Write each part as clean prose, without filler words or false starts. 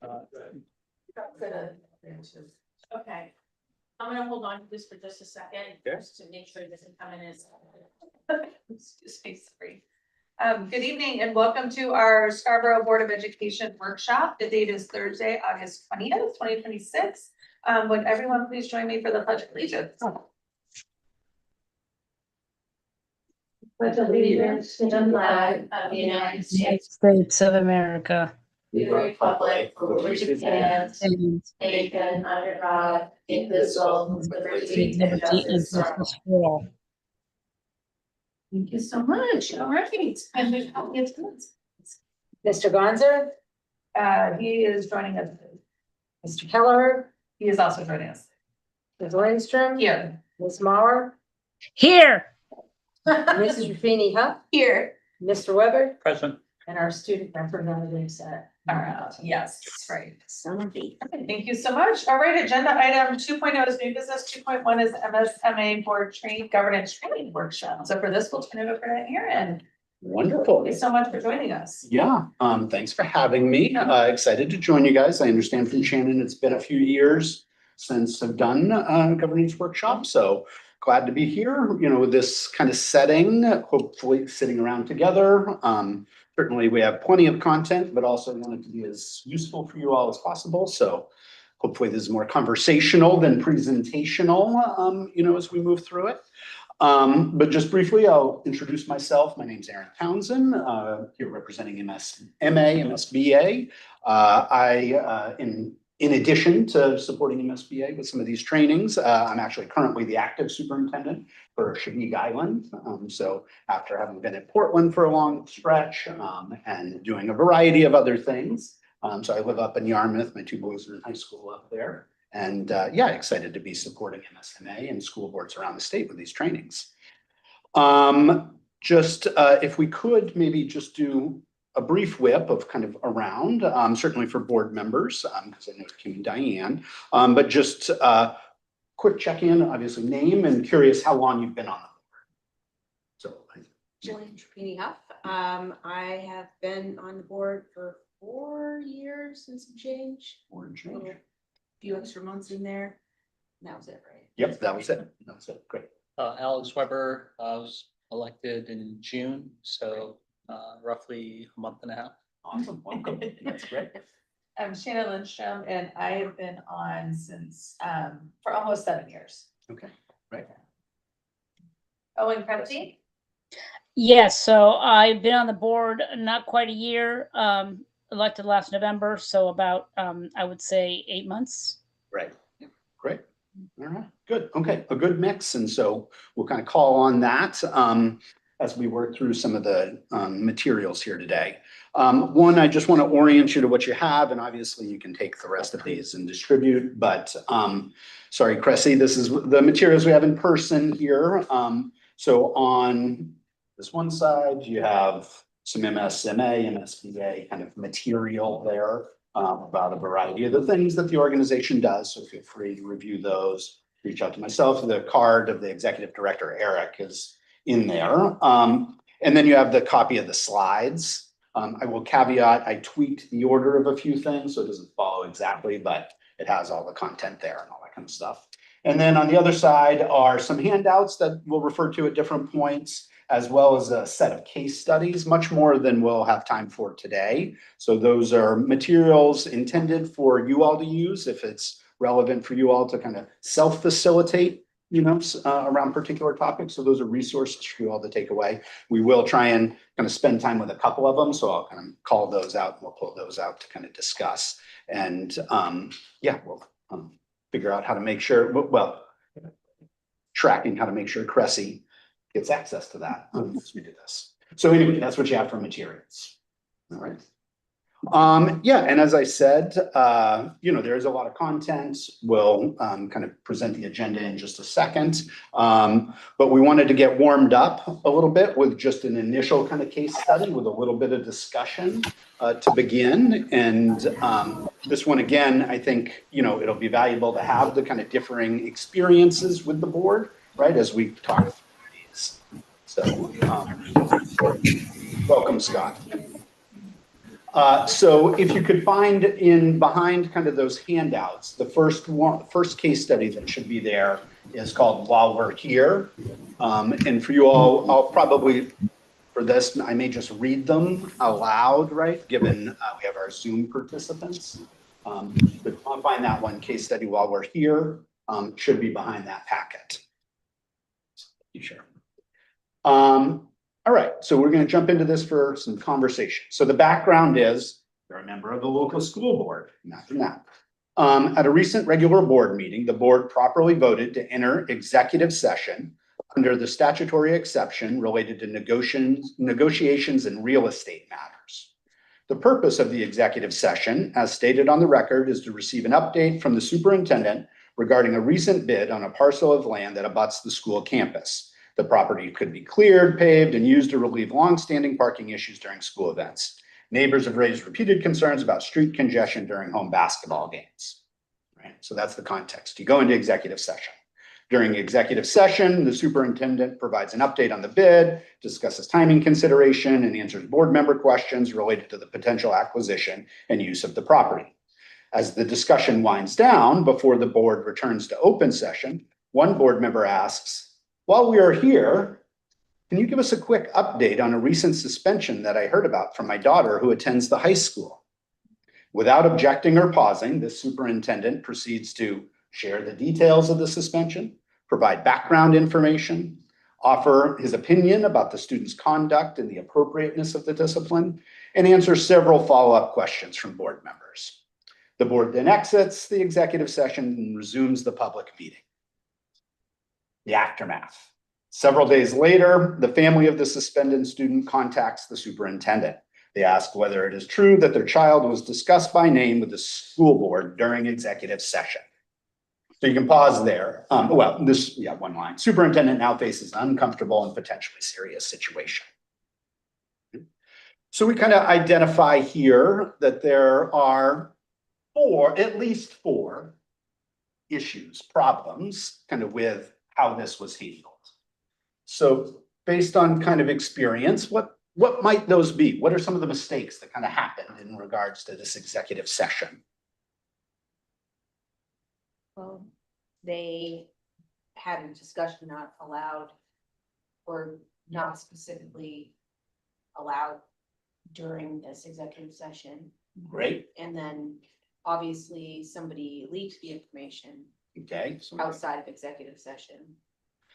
Okay. I'm gonna hold on to this for just a second, Okay. just to make sure it doesn't come in as. Excuse me, sorry. Good evening and welcome to our Scarborough Board of Education workshop. The date is Thursday, August 20th, 2026. Would everyone please join me for the Pledge of Allegiance? Pledge allegiance to the flag of the United States, States of America. the republic for which it stands, And nation under God, indivisible, with liberty and liberty and justice for all. justice for all. Thank you so much. All right. Mr. Gonzer? He is joining us. Mr. Keller? He is also joining us. Ms. Lindstrom? Here. Ms. Mauer? Here, Mrs. Ruffini Huff? Here. Mr. Weber? Present. And our student representatives are out. Yes, right. Okay, thank you so much. All right, agenda item 2.0 is new business. 2.1 is MSMA board training governance training workshop. So for this, we'll turn it over to Aaron. Wonderful. Thank you so much for joining us. Yeah, thanks for having me. Excited to join you guys. I understand from Shannon, it's been a few years since I've done a governance workshop, so glad to be here, with this kind of setting, hopefully sitting around together. Certainly we have plenty of content, but also want it to be as useful for you all as possible. So hopefully this is more conversational than presentational, as we move through it. But just briefly, I'll introduce myself. My name's Aaron Townsend, here representing MSBA. In addition to supporting MSBA with some of these trainings, I'm actually currently the active superintendent for Chevigue Island. So after having been at Portland for a long stretch and doing a variety of other things. So I live up in Yarmouth. My two boys are in high school up there. And excited to be supporting MSMA and school boards around the state with these trainings. If we could maybe just do a brief whip of kind of around, certainly for board members, because I know Kim and Diane, but just quick check-in, obviously name, and curious how long you've been on the board. So Jillian Trapini Huff. I have been on the board for 4 years and some change. board A little few extra months in there. And that was it, right? Yep, that was it. That was it. Great. Alex Weber, was elected in June, so roughly a month and a half. Awesome. Welcome. That's great. I'm Shannon Lindstrom and I have been on since, for almost 7 years. Okay, right. Owen Krebsy? yes, so I've been on the board not quite a year, elected last November, so about, I would say 8 months. Right. Great. All right, good. Okay, a good mix. And so we'll kind of call on that as we work through some of the materials here today. One, I just want to orient you to what you have, and obviously you can take the rest of these and distribute, but sorry, Cressy, this is the materials we have in person here. So on this one side, you have some MSMA, MSBA kind of material there about a variety of the things that the organization does. So feel free to review those, reach out to myself. The card of the executive director, Eric, is in there. And then you have the copy of the slides. I will caveat, I tweaked the order of a few things, so it doesn't follow exactly, but it has all the content there and all that kind of stuff. And then on the other side are some handouts that we'll refer to at different points, as well as a set of case studies, much more than we'll have time for today. So those are materials intended for you all to use if it's relevant for you all to kind of self-facilitate, around particular topics. So those are resources for you all to take away. We will try and kind of spend time with a couple of them. So I'll kind of call those out and we'll pull those out to kind of discuss. And we'll figure out how to make sure, tracking how to make sure Cressy gets access to that as we do this. So anyway, that's what you have for materials. All right. And as I said, there is a lot of content. We'll kind of present the agenda in just a second. But we wanted to get warmed up a little bit with just an initial kind of case study with a little bit of discussion to begin. And this one, again, I think, it'll be valuable to have the kind of differing experiences with the board, right, as we talk through these. So welcome, Scott. So if you could find behind kind of those handouts, the first case study that should be there is called While We're Here. And for you all, I'll probably, for this, I may just read them aloud, right? Given we have our Zoom participants. But I'll find that one case study While We're Here, should be behind that packet. You sure? All right, so we're going to jump into this for some conversation. So the background is you're a member of the local school board. Imagine that. At a recent regular board meeting, the board properly voted to enter executive session under the statutory exception related to negotiations and real estate matters. The purpose of the executive session, as stated on the record, is to receive an update from the superintendent regarding a recent bid on a parcel of land that abuts the school campus. The property could be cleared, paved, and used to relieve longstanding parking issues during school events. Neighbors have raised repeated concerns about street congestion during home basketball games. Right? So that's the context. You go into executive session. During executive session, the superintendent provides an update on the bid, discusses timing consideration, and answers board member questions related to the potential acquisition and use of the property. As the discussion winds down before the board returns to open session, one board member asks, "While we are here, can you give us a quick update on a recent suspension that I heard about from my daughter who attends the high school?" Without objecting or pausing, the superintendent proceeds to share the details of the suspension, provide background information, offer his opinion about the student's conduct and the appropriateness of the discipline, and answer several follow-up questions from board members. The board then exits the executive session and resumes the public meeting. The aftermath. Several days later, the family of the suspended student contacts the superintendent. They ask whether it is true that their child was discussed by name with the school board during executive session. So you can pause there. One line. Superintendent now faces an uncomfortable and potentially serious situation. So we kind of identify here that there are at least four issues, problems, kind of with how this was handled. So based on kind of experience, what might those be? What are some of the mistakes that kind of happened in regards to this executive session? Well, they had a discussion not allowed or not specifically allowed during this executive session. Great. And then obviously somebody leaked the information Okay. outside of executive session.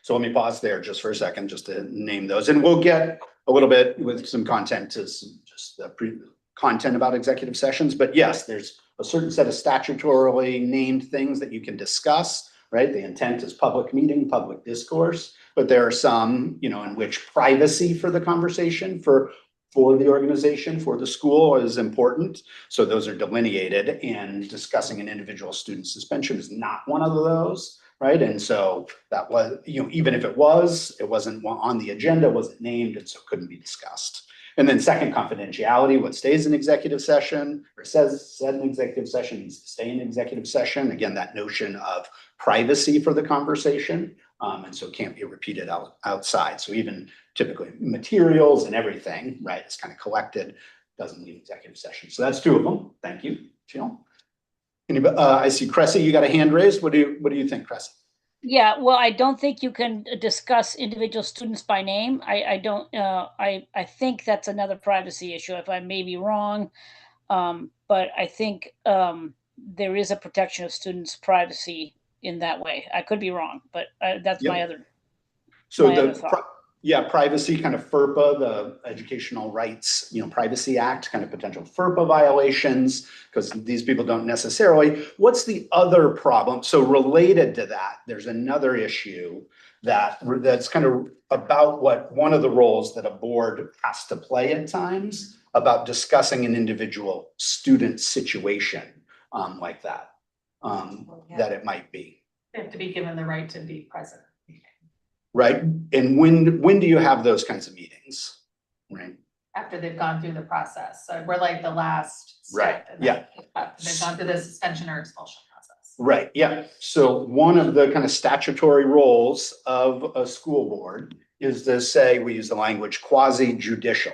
So let me pause there just for a second, just to name those, and we'll get a little bit with some content to just the content about executive sessions. But yes, there's a certain set of statutorily named things that you can discuss, right? The intent is public meeting, public discourse, but there are some, in which privacy for the conversation for the organization, for the school is important. So those are delineated, and discussing an individual student suspension is not one of those. Right. And so that was, even if it wasn't on the agenda, wasn't named, and so couldn't be discussed. And then second, confidentiality, what stays in executive session or said in executive session needs to stay in executive session. Again, that notion of privacy for the conversation. And so it can't be repeated outside. So even typically materials and everything, right, is kind of collected, doesn't leave executive session. So that's two of them. Thank you, Jill. I see Cressy, you got a hand raised. What do you think, Cressy? Yeah, well, I don't think you can discuss individual students by name. I think that's another privacy issue, if I may be wrong. But I think there is a protection of students' privacy in that way. I could be wrong, but that's my other. So my other thought. Privacy, kind of FERPA, the Educational Rights, Privacy Act, kind of potential FERPA violations, because these people don't necessarily. What's the other problem? So related to that, there's another issue that's kind of about what one of the roles that a board has to play at times about discussing an individual student situation like that, that it might be. They have to be given the right to be present. Right. And when do you have those kinds of meetings? Right. After they've gone through the process. So we're like the last Right, step. and yeah. then They've gone through the suspension or expulsion process. Right. Yeah. So one of the kind of statutory roles of a school board is to say, we use the language quasi judicial,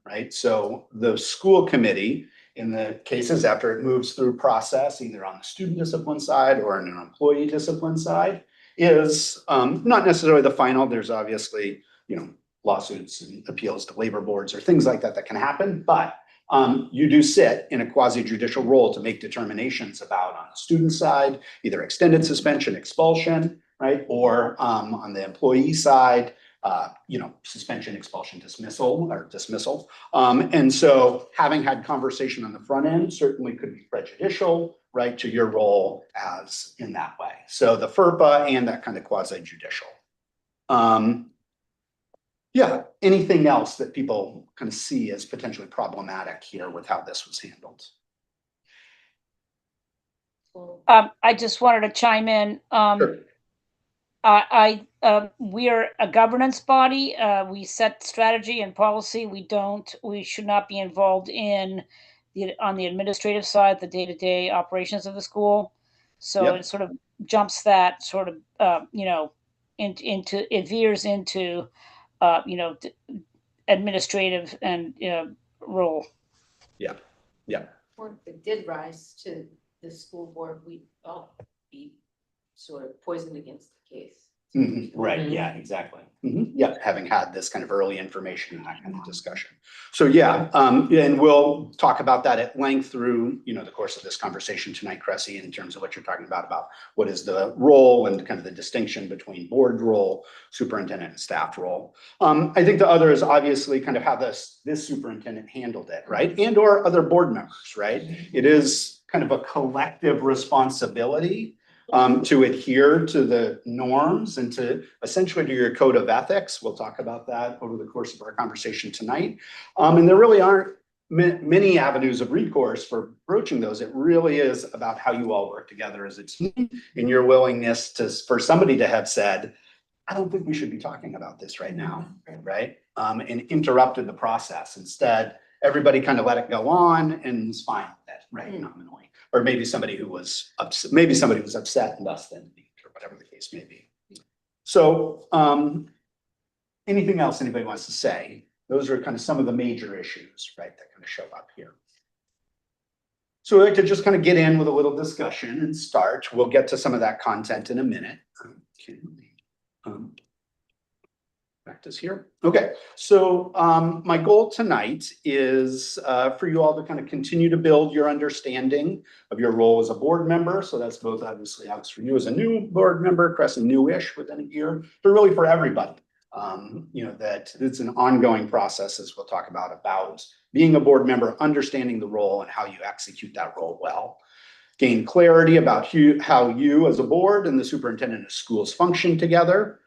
right? So the school committee, in the cases after it moves through process, either on the student discipline side or on an employee discipline side, is not necessarily the final. There's obviously, lawsuits and appeals to labor boards or things like that that can happen, but you do sit in a quasi-judicial role to make determinations about on the student side, either extended suspension, expulsion, right? Or on the employee side, suspension, expulsion, dismissal. And so having had conversation on the front end certainly could be prejudicial, right, to your role as in that way. So the FERPA and that kind of quasi-judicial. Yeah, anything else that people kind of see as potentially problematic here with how this was handled? I just wanted to chime in. Sure. We're a governance body. We set strategy and policy. We should not be involved on the administrative side, the day-to-day operations of the school. So Yep. it sort of jumps that sort of, it veers into, administrative and, role. Yeah, yeah. Or if it did rise to the school board, we'd all be sort of poisoned against the case. Right, yeah, exactly. Yeah, having had this kind of early information and that kind of discussion. So yeah, and we'll talk about that at length through, the course of this conversation tonight, Cressy, in terms of what you're talking about what is the role and kind of the distinction between board role, superintendent and staff role. I think the other is obviously kind of how this superintendent handled it, right? And or other board members, right? It is kind of a collective responsibility to adhere to the norms and to essentially do your code of ethics. We'll talk about that over the course of our conversation tonight. And there really aren't many avenues of recourse for broaching those. It really is about how you all work together as a team and your willingness for somebody to have said, I don't think we should be talking about this right now, right? And interrupted the process. Instead, everybody kind of let it go on and was fine with it, right, nominally. Or maybe somebody who was upset, and thus then, or whatever the case may be. So anything else anybody wants to say? Those are kind of some of the major issues, right, that kind of show up here. So I'd like to just kind of get in with a little discussion and start. We'll get to some of that content in a minute. Practice here. Okay, so my goal tonight is for you all to kind of continue to build your understanding of your role as a board member. So that's both obviously Alex for you as a new board member, Cressy newish within a year, but really for everybody. That it's an ongoing process, as we'll talk about being a board member, understanding the role and how you execute that role well. Gain clarity about how you as a board and the superintendent of schools function together.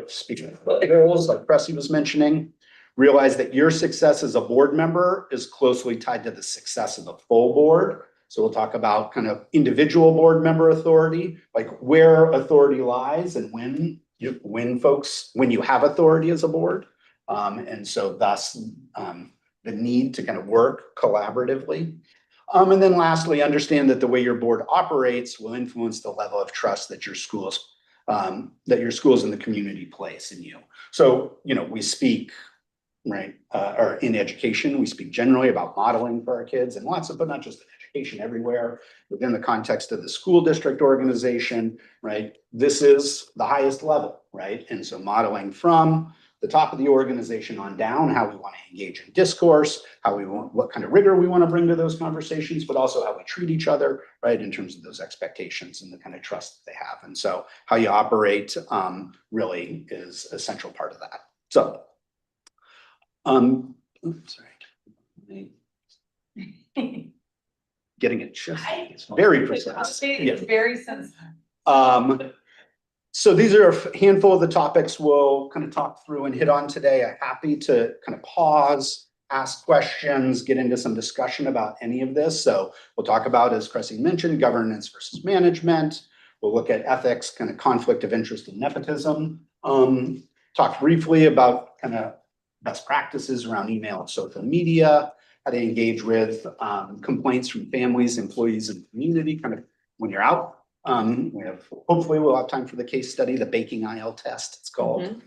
Speaking of roles, like Cressy was mentioning, realize that your success as a board member is closely tied to the success of the full board. So we'll talk about kind of individual board member authority, like where authority lies and when you have authority as a board. And so thus the need to kind of work collaboratively. And then lastly, understand that the way your board operates will influence the level of trust that your schools and the community place in you. So, we speak, right, or in education, we speak generally about modeling for our kids and but not just in education, everywhere within the context of the school district organization, right? This is the highest level, right? And so modeling from the top of the organization on down, how we want to engage in discourse, what kind of rigor we want to bring to those conversations, but also how we treat each other, right, in terms of those expectations and the kind of trust that they have. And so how you operate really is a central part of that. So, getting it just, it's very precise. It's very sensitive. So these are a handful of the topics we'll kind of talk through and hit on today. I'm happy to kind of pause, ask questions, get into some discussion about any of this. So we'll talk about, as Cressy mentioned, governance versus management. We'll look at ethics, kind of conflict of interest and nepotism. Talk briefly about kind of best practices around email and social media, how to engage with complaints from families, employees, and community kind of when you're out. Hopefully we'll have time for the case study, the baking IL test, it's called.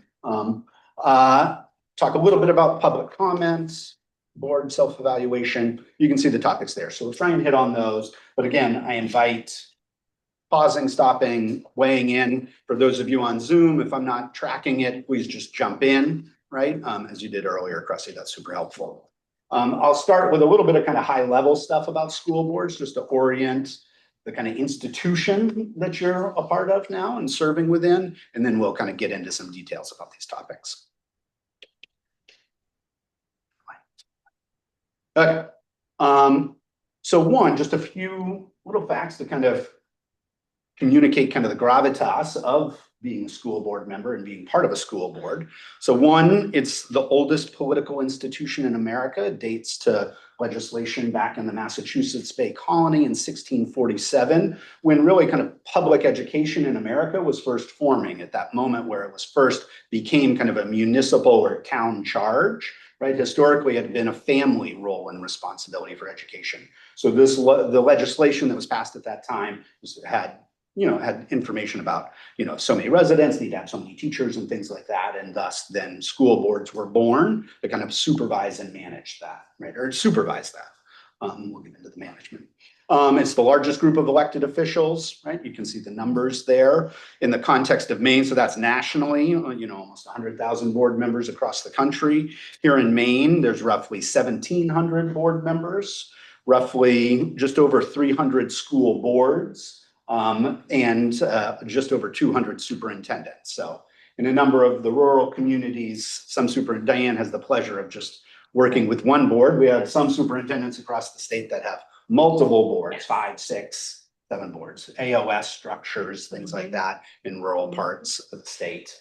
talk a little bit about public comments, board self-evaluation. You can see the topics there. So we'll try and hit on those. But again, I invite pausing, stopping, weighing in. For those of you on Zoom, if I'm not tracking it, please just jump in, right? As you did earlier, Cressy, that's super helpful. I'll start with a little bit of kind of high level stuff about school boards, just to orient the kind of institution that you're a part of now and serving within, and then we'll kind of get into some details about these topics. Okay. So one, just a few little facts to kind of communicate kind of the gravitas of being a school board member and being part of a school board. So one, it's the oldest political institution in America. It dates to legislation back in the Massachusetts Bay Colony in 1647, when really kind of public education in America was first forming at that moment where it was first became kind of a municipal or town charge. Right, historically, it had been a family role and responsibility for education. So the legislation that was passed at that time had information about, so many residents need to have so many teachers and things like that. And thus then school boards were born to kind of supervise and manage that, right? Or supervise that. We'll get into the management. It's the largest group of elected officials, right? You can see the numbers there in the context of Maine. So that's nationally, almost 100,000 board members across the country. Here in Maine, there's roughly 1,700 board members, roughly just over 300 school boards, and just over 200 superintendents. So in a number of the rural communities, Diane has the pleasure of just working with one board. We have some superintendents across the state that have multiple boards, 5, 6, 7 boards, AOS structures, things like that in rural parts of the state.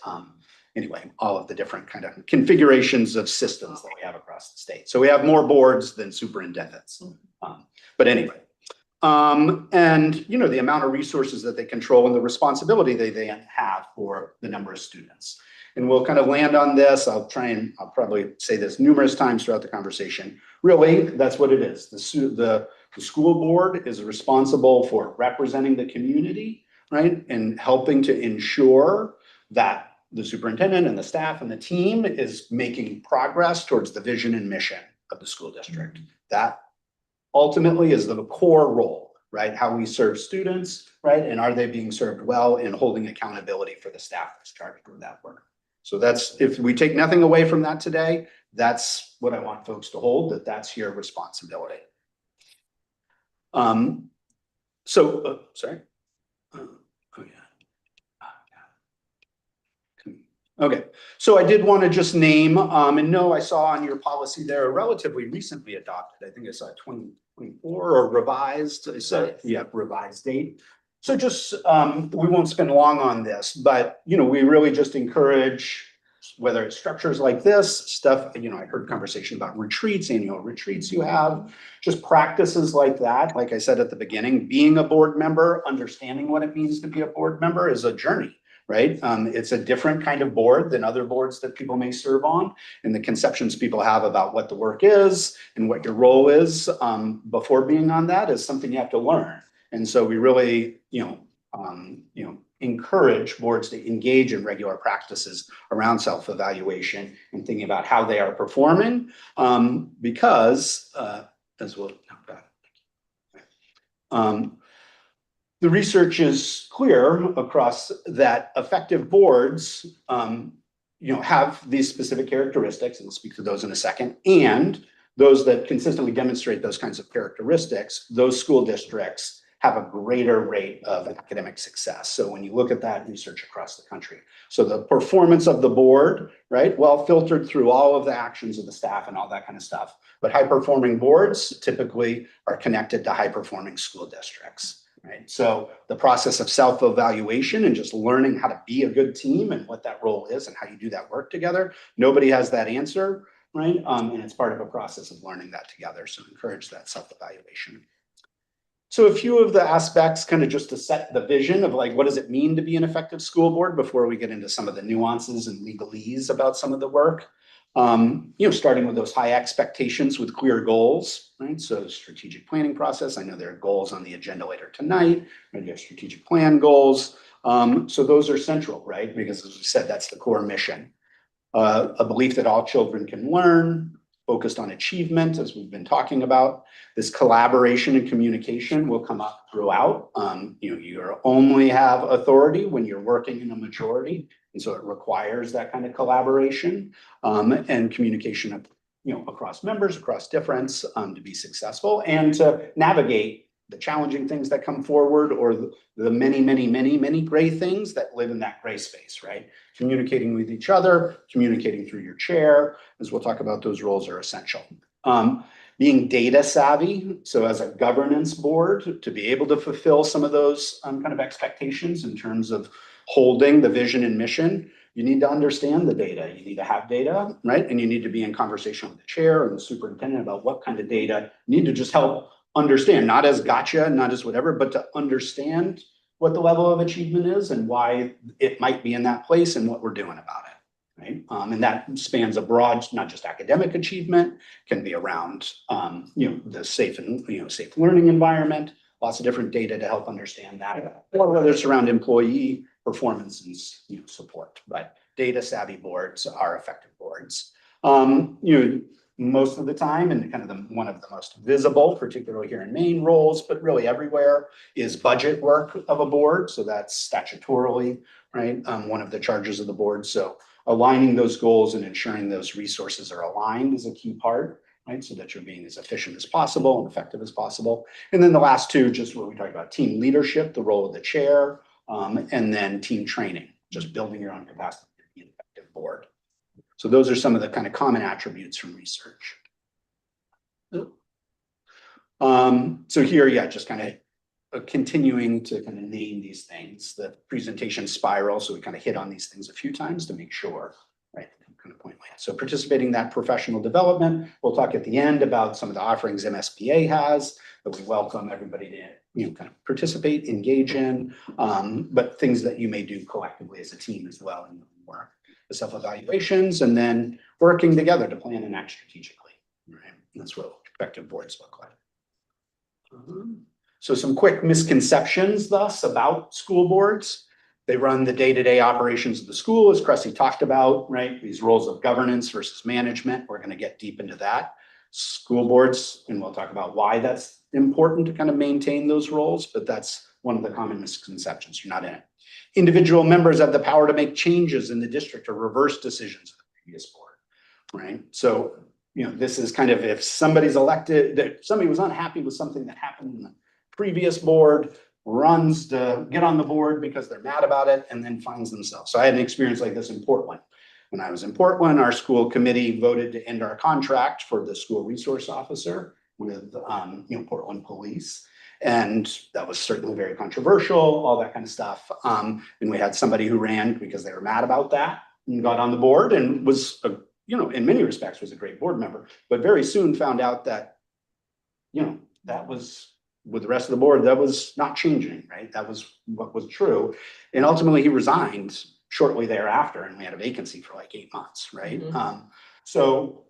Anyway, all of the different kind of configurations of systems that we have across the state. So we have more boards than superintendents. But anyway, and the amount of resources that they control and the responsibility they have for the number of students. And we'll kind of land on this. I'll probably say this numerous times throughout the conversation. Really, that's what it is. The school board is responsible for representing the community, right? And helping to ensure that the superintendent and the staff and the team is making progress towards the vision and mission of the school district. That ultimately is the core role, right? How we serve students, right? And are they being served well, and holding accountability for the staff that's charged with that work. So that's, if we take nothing away from that today, that's what I want folks to hold, that's your responsibility. Sorry. Okay, so I did want to just name, and no, I saw on your policy there relatively recently adopted. I think I saw 2024 or revised. So yeah, revised date. So just we won't spend long on this, but we really just encourage, whether it's structures like this stuff. I heard conversation about retreats, annual retreats you have, just practices like that. Like I said at the beginning, being a board member, understanding what it means to be a board member is a journey. Right? It's a different kind of board than other boards that people may serve on, and the conceptions people have about what the work is and what your role is before being on that is something you have to learn. And so we really, encourage boards to engage in regular practices around self-evaluation and thinking about how they are performing, because as well. The research is clear across that effective boards, have these specific characteristics, and we'll speak to those in a second, and those that consistently demonstrate those kinds of characteristics, those school districts have a greater rate of academic success. So when you look at that research across the country, so the performance of the board, right, well filtered through all of the actions of the staff and all that kind of stuff, but high-performing boards typically are connected to high-performing school districts. Right. So the process of self-evaluation and just learning how to be a good team and what that role is and how you do that work together. Nobody has that answer, right? And it's part of a process of learning that together. So encourage that self-evaluation. So a few of the aspects kind of just to set the vision of like, what does it mean to be an effective school board before we get into some of the nuances and legalese about some of the work. Starting with those high expectations with clear goals, right? So strategic planning process. I know there are goals on the agenda later tonight, right? You have strategic plan goals. So those are central, right? Because as we said, that's the core mission. a belief that all children can learn, focused on achievement, as we've been talking about. This collaboration and communication will come up throughout. You only have authority when you're working in a majority, and so it requires that kind of collaboration and communication, across members, across difference, to be successful and to navigate the challenging things that come forward, or the many, many, many, many gray things that live in that gray space, right? Communicating with each other, communicating through your chair, as we'll talk about, those roles are essential. Being data savvy, so as a governance board, to be able to fulfill some of those kind of expectations in terms of holding the vision and mission, you need to understand the data. You need to have data, right? And you need to be in conversation with the chair and the superintendent about what kind of data. You need to just help understand, not as gotcha, not as whatever, but to understand what the level of achievement is and why it might be in that place and what we're doing about it, right? And that spans a broad, not just academic achievement, can be around, the safe and, safe learning environment, lots of different data to help understand that, or whether it's around employee performance and, support. But data savvy boards are effective boards. Most of the time, and kind of one of the most visible, particularly here in Maine, roles, but really everywhere, is budget work of a board. So that's statutorily, right? One of the charges of the board. So aligning those goals and ensuring those resources are aligned is a key part, right? So that you're being as efficient as possible and effective as possible. And then the last two, just what we talked about, team leadership, the role of the chair, and then team training, just building your own capacity to be an effective board. So those are some of the kind of common attributes from research. So here, just kind of continuing to kind of name these things, the presentation spiral. So we kind of hit on these things a few times to make sure, right, kind of point land. So participating in that professional development. We'll talk at the end about some of the offerings MSBA has that we welcome everybody to, kind of participate, engage in, but things that you may do collectively as a team as well in your work. The self-evaluations, and then working together to plan and act strategically, right? That's what effective boards look like. So some quick misconceptions thus about school boards. They run the day-to-day operations of the school, as Cressy talked about, right? These roles of governance versus management. We're going to get deep into that. School boards, and we'll talk about why that's important to kind of maintain those roles, but that's one of the common misconceptions. You're not in it. Individual members have the power to make changes in the district or reverse decisions of the previous board, right? So, this is kind of, if somebody's elected, that somebody was unhappy with something that happened in the previous board, runs to get on the board because they're mad about it, and then finds themselves. So I had an experience like this in Portland. When I was in Portland, our school committee voted to end our contract for the school resource officer with, Portland Police. And that was certainly very controversial, all that kind of stuff. And we had somebody who ran because they were mad about that and got on the board and was, in many respects was a great board member, but very soon found out that, that was, with the rest of the board, that was not changing, right? That was what was true. And ultimately he resigned shortly thereafter, and we had a vacancy for like 8 months, right? So,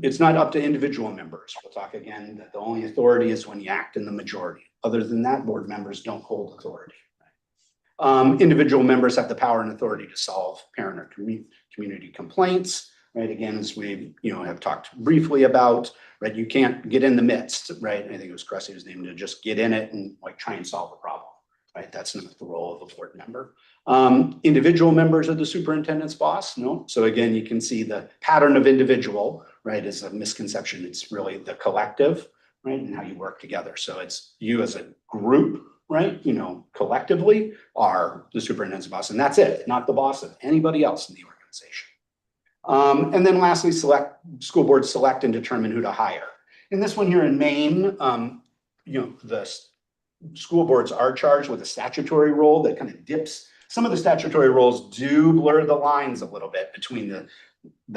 it's not up to individual members. We'll talk again that the only authority is when you act in the majority. Other than that, board members don't hold authority. Right? Individual members have the power and authority to solve parent or community complaints. Right? Again, as we have talked briefly about, right? You can't get in the midst, right? I think it was Cressy's name, to just get in it and like try and solve a problem. Right? That's not the role of a board member. Individual members of the superintendent's boss, no. So again, you can see the pattern of individual, right, is a misconception. It's really the collective, right, and how you work together. So it's you as a group, right, collectively are the superintendent's boss, and that's it, not the boss of anybody else in the organization. And then lastly, school boards select and determine who to hire. In this one here in Maine, the school boards are charged with a statutory role that kind of dips. Some of the statutory roles do blur the lines a little bit between the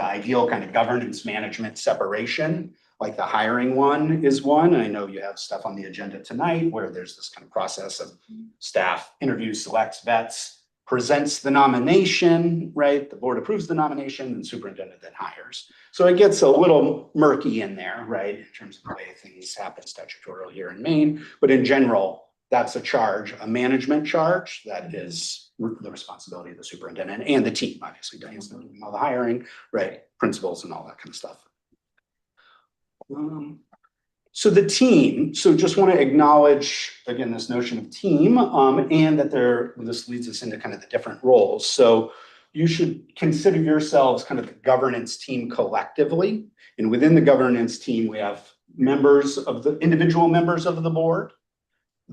ideal kind of governance management separation, like the hiring one is one. I know you have stuff on the agenda tonight where there's this kind of process of staff interviews, selects, vets, presents the nomination, right? The board approves the nomination and superintendent then hires. So it gets a little murky in there, right? In terms of the way things happen statutorily here in Maine, but in general, that's a charge, a management charge that is the responsibility of the superintendent and the team, obviously, Diane's doing all the hiring, right, principals and all that kind of stuff. So the team, so just want to acknowledge, again, this notion of team, and that this leads us into kind of the different roles. So you should consider yourselves kind of the governance team collectively. And within the governance team, we have individual members of the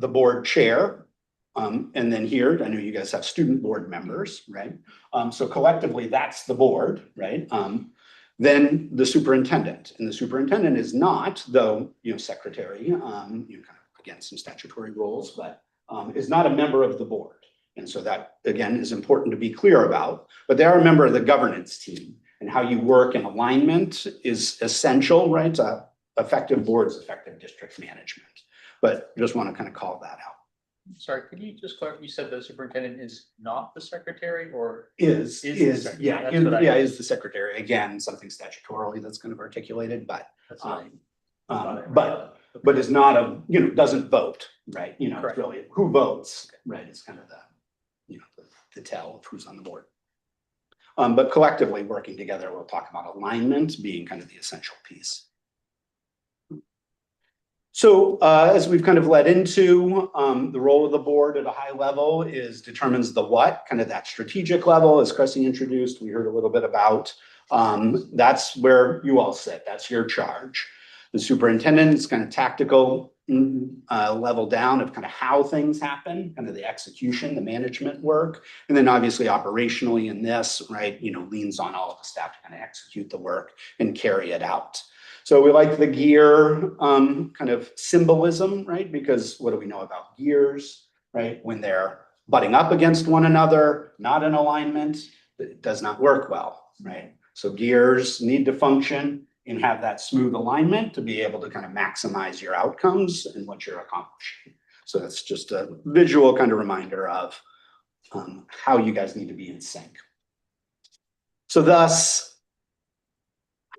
board chair, and then here, I know you guys have student board members, right? So collectively, that's the board, right? Then the superintendent, and the superintendent is not, though, secretary, kind of, again, some statutory roles, but is not a member of the board. And so that, again, is important to be clear about, but they are a member of the governance team, and how you work in alignment is essential, right? Effective boards, effective district management, but just want to kind of call that out. Sorry, could you just clarify, you said the superintendent is not the secretary or? Is the secretary. the secretary, again, something statutorily that's kind of articulated, but That's what but is not doesn't vote, right? It's Correct. really who votes, right? It's kind of the tell of who's on the board. But collectively working together, we'll talk about alignment being kind of the essential piece. So as we've kind of led into, the role of the board at a high level determines the what, kind of that strategic level, as Cressy introduced, we heard a little bit about. That's where you all sit, that's your charge. The superintendent is kind of tactical level down of kind of how things happen, kind of the execution, the management work. And then obviously operationally in this, right, leans on all of the staff to kind of execute the work and carry it out. So we like the gear kind of symbolism, right? Because what do we know about gears, right? When they're butting up against one another, not in alignment, it does not work well, right? So gears need to function and have that smooth alignment to be able to kind of maximize your outcomes and what you're accomplishing. So that's just a visual kind of reminder of how you guys need to be in sync. So thus,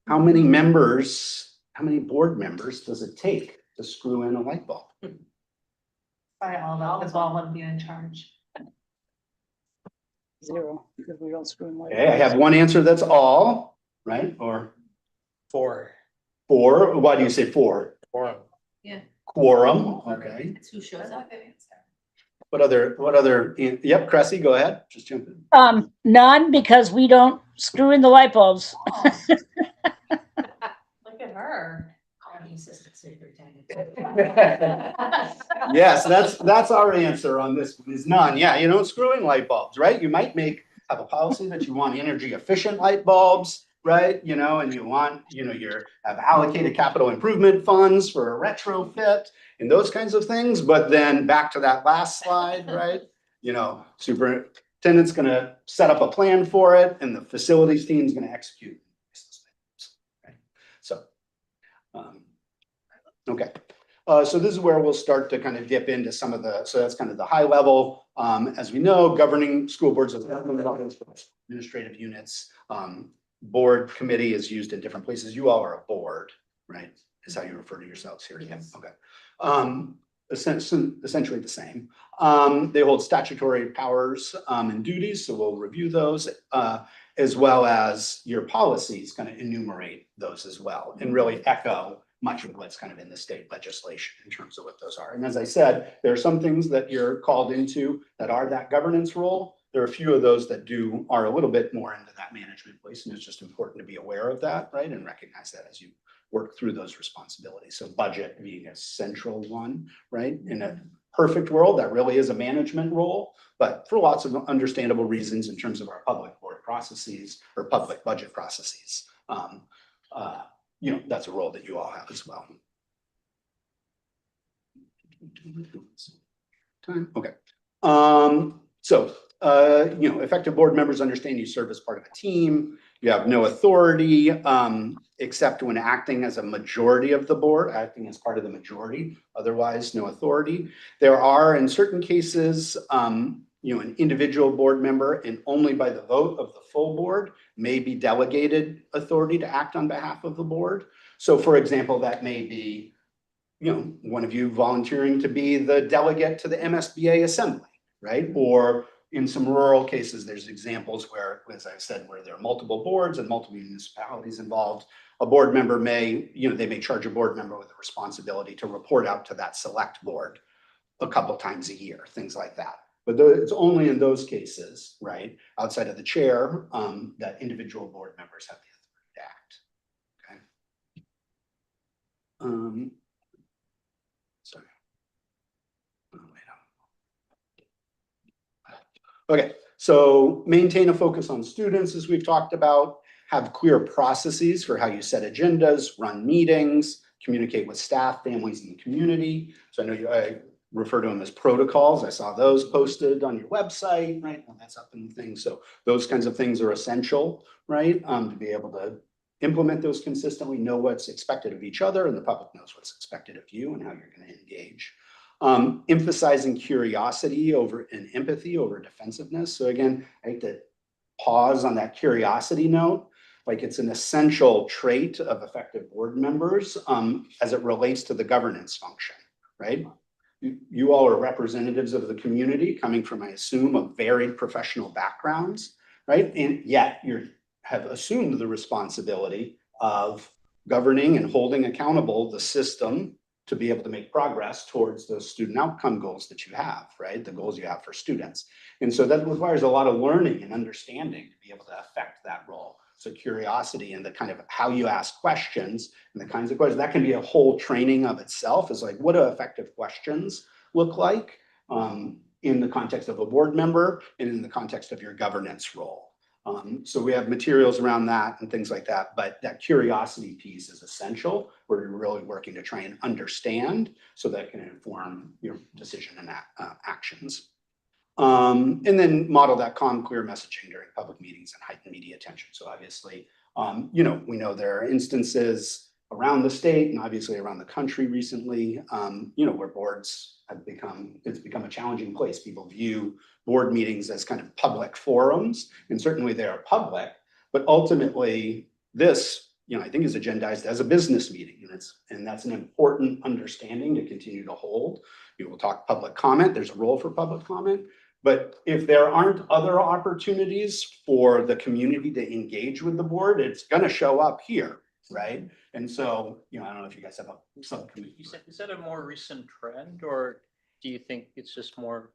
how many board members does it take to screw in a light bulb? Sorry, all of them, because all wouldn't be in charge. 0, because we don't screw in. Okay, I have one answer that's all, right? Or 4. 4. Why do you say 4? Quorum, okay. It's who shows up. What other, yep, Cressy, go ahead, just jump in. None, because we don't screw in the light bulbs. Look at her. Assistant superintendent. Yes, that's our answer on this one is none. Yeah, you don't screw in light bulbs, right? You might have a policy that you want energy efficient light bulbs, right? And you want, have allocated capital improvement funds for a retrofit and those kinds of things. But then back to that last slide, right? Superintendent's going to set up a plan for it and the facilities team is going to execute. Right? So, okay. So this is where we'll start to kind of dip into some of so that's kind of the high level. As we know, governing school boards of administrative units, board committee is used in different places. You all are a board, right? Is how you refer to yourselves here. Yes. Okay. Essentially the same. They hold statutory powers and duties, so we'll review those, as well as your policies kind of enumerate those as well and really echo much of what's kind of in the state legislation in terms of what those are. And as I said, there are some things that you're called into that are that governance role. There are a few of those that are a little bit more into that management place, and it's just important to be aware of that, right? And recognize that as you work through those responsibilities. So budget being a central one, right? In a perfect world, that really is a management role, but for lots of understandable reasons in terms of our public board processes or public budget processes, that's a role that you all have as well. Okay. Effective board members understand you serve as part of a team. You have no authority except when acting as a majority of the board, acting as part of the majority, otherwise no authority. There are, in certain cases, an individual board member and only by the vote of the full board may be delegated authority to act on behalf of the board. So for example, that may be one of you volunteering to be the delegate to the MSBA assembly, right? Or in some rural cases, there's examples where, as I said, where there are multiple boards and multiple municipalities involved. A board member may, they may charge a board member with the responsibility to report out to that select board a couple times a year, things like that. But it's only in those cases, right, outside of the chair, that individual board members have the authority to act. Okay. Sorry. Oh, wait. Okay, so maintain a focus on students, as we've talked about. Have clear processes for how you set agendas, run meetings, communicate with staff, families, and the community. So I know I refer to them as protocols. I saw those posted on your website, right? Well, that's up in things. So those kinds of things are essential, right? To be able to implement those consistently, know what's expected of each other, and the public knows what's expected of you and how you're going to engage. Emphasizing curiosity and empathy over defensiveness. So again, I hate to pause on that curiosity note. Like, it's an essential trait of effective board members as it relates to the governance function, right? You all are representatives of the community coming from, I assume, a varied professional backgrounds, right? And yet you have assumed the responsibility of governing and holding accountable the system to be able to make progress towards those student outcome goals that you have, right? The goals you have for students. And so that requires a lot of learning and understanding to be able to affect that role. So curiosity and the kind of how you ask questions and the kinds of questions, that can be a whole training of itself. Is like, what do effective questions look like in the context of a board member and in the context of your governance role? So we have materials around that and things like that, but that curiosity piece is essential. We're really working to try and understand so that can inform your decision and actions. And then model that calm, clear messaging during public meetings and heighten media attention. So obviously, we know there are instances around the state and obviously around the country recently, where boards have it's become a challenging place. People view board meetings as kind of public forums, and certainly they are public, but ultimately this, I think is agendized as a business meeting, and that's an important understanding to continue to hold. We'll talk public comment. There's a role for public comment. But if there aren't other opportunities for the community to engage with the board, it's going to show up here, right? And so, I don't know if you guys have a subcommittee. Is that a more recent trend, or do you think it's just more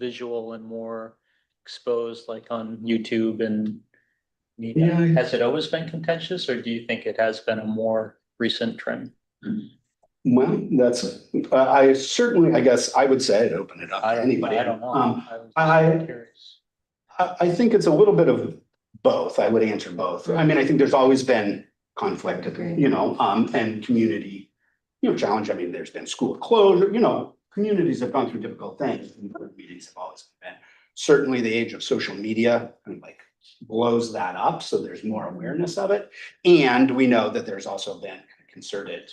visual and more exposed, like on YouTube and media? Yeah. Has it always been contentious, or do you think it has been a more recent trend? Well, that's, I guess I would say I'd open it up to anybody. I don't know. I was curious. I think it's a little bit of both. I would answer both. I mean, I think there's always been conflict, and community, challenge. I mean, there's been school closure, communities have gone through difficult things. And board meetings have always been. Certainly the age of social media kind of like blows that up. So there's more awareness of it. And we know that there's also been kind of concerted,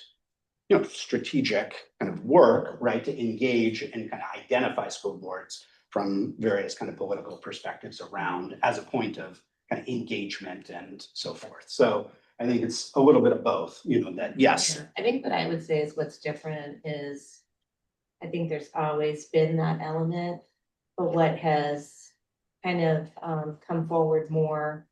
strategic kind of work, right, to engage and kind of identify school boards from various kind of political perspectives around as a point of kind of engagement and so forth. So I think it's a little bit of both, that yes. Yeah, I think what I would say is what's different is, I think there's always been that element, but what has kind of come forward more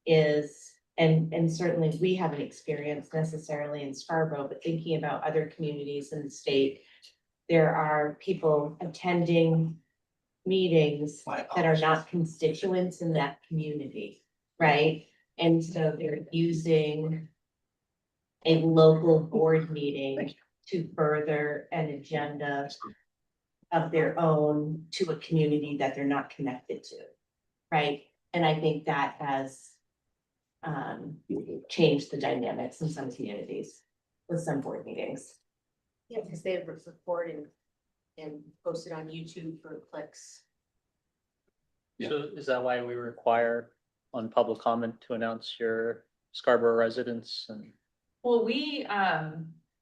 is, and certainly we haven't experienced necessarily in Scarborough, but thinking about other communities in the state, there are people attending meetings that are not constituents in that community, right? And so they're using a local board meeting to further an agenda of their own to a community that they're not connected to, right? And I think that has changed the dynamics in some communities with some board meetings. Yeah, because they have recorded and posted on YouTube for clicks. Yeah. So is that why we require on public comment to announce your Scarborough residence and? Well,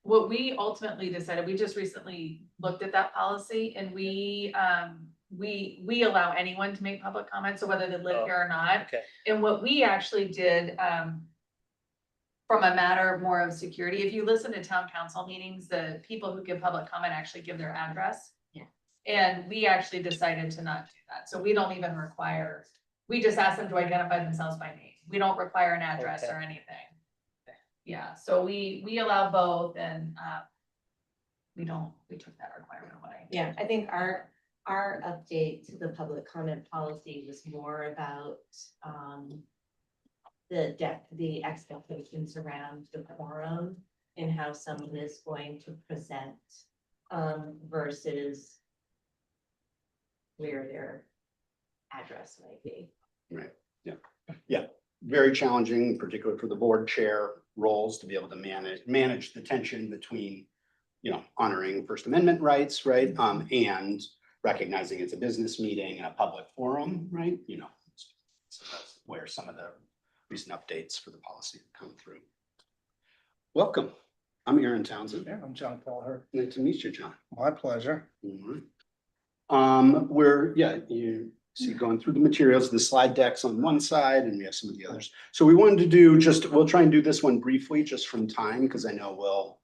what we ultimately decided, we just recently looked at that policy, and we allow anyone to make public comments, so whether they live here or not. Okay. And what we actually did, from a matter more of security. If you listen to town council meetings, the people who give public comment actually give their address. Yeah. And we actually decided to not do that. So we don't even require, we just ask them to identify themselves by name. We don't require an address Okay. or anything. Yeah, so we allow both and, we took that requirement away. Yeah, I think our update to the public comment policy was more about, the expectations around the quorum and how someone is going to present, versus where their address might be. Right, yeah, very challenging, particularly for the board chair roles to be able to manage the tension between, honoring First Amendment rights, right? And recognizing it's a business meeting and a public forum, right? So that's where some of the recent updates for the policy have come through. Welcome. I'm Aaron Townsend. Yeah, I'm John Paul Hurt. Nice to meet you, John. My pleasure. All right. You see going through the materials, the slide decks on one side and we have some of the others. So we wanted to do we'll try and do this one briefly just from time because I know we'll,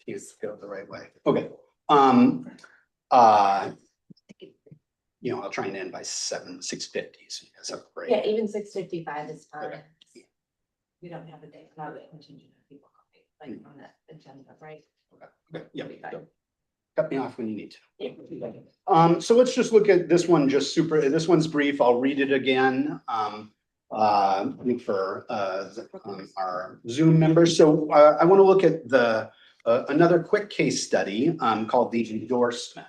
can't go the right way. Okay. I'll try and end by 6:50. So you guys have a break. Yeah, even 6:55 is fine. Okay. We don't have a day, not a contingent of people coming, like on that agenda, right? Okay, yeah. It'll be fine. Cut me off when you need to. Yeah. So let's just look at this one, this one's brief. I'll read it again. I think for our Zoom members. So I want to look at another quick case study called the endorsement.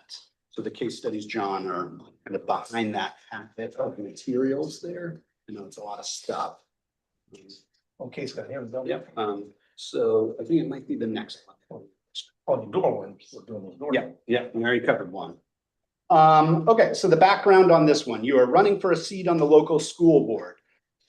So the case studies, John, are kind of behind that packet of materials there. I know it's a lot of stuff. Okay, so here we go. Yep. So I think it might be the next one. Oh, the door one. We're doing those door. Yeah, we already covered one. Okay, so the background on this one, you are running for a seat on the local school board.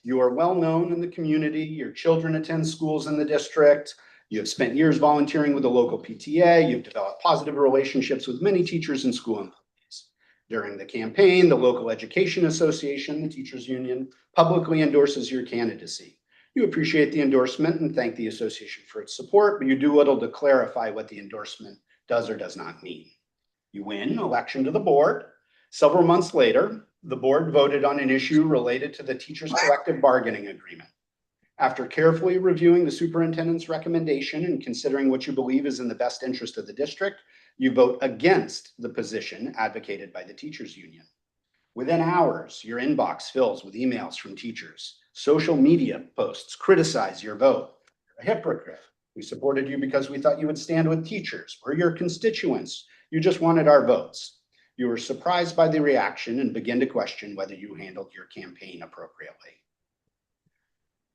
You are well known in the community. Your children attend schools in the district. You have spent years volunteering with the local PTA. You've developed positive relationships with many teachers and school employees. During the campaign, the local education association, the teachers union, publicly endorses your candidacy. You appreciate the endorsement and thank the association for its support, but you do little to clarify what the endorsement does or does not mean. You win election to the board. Several months later, the board voted on an issue related to the teachers' collective bargaining agreement. After carefully reviewing the superintendent's recommendation and considering what you believe is in the best interest of the district, you vote against the position advocated by the teachers union. Within hours, your inbox fills with emails from teachers. Social media posts criticize your vote. You're a hypocrite. We supported you because we thought you would stand with teachers. We're your constituents. You just wanted our votes. You were surprised by the reaction and begin to question whether you handled your campaign appropriately.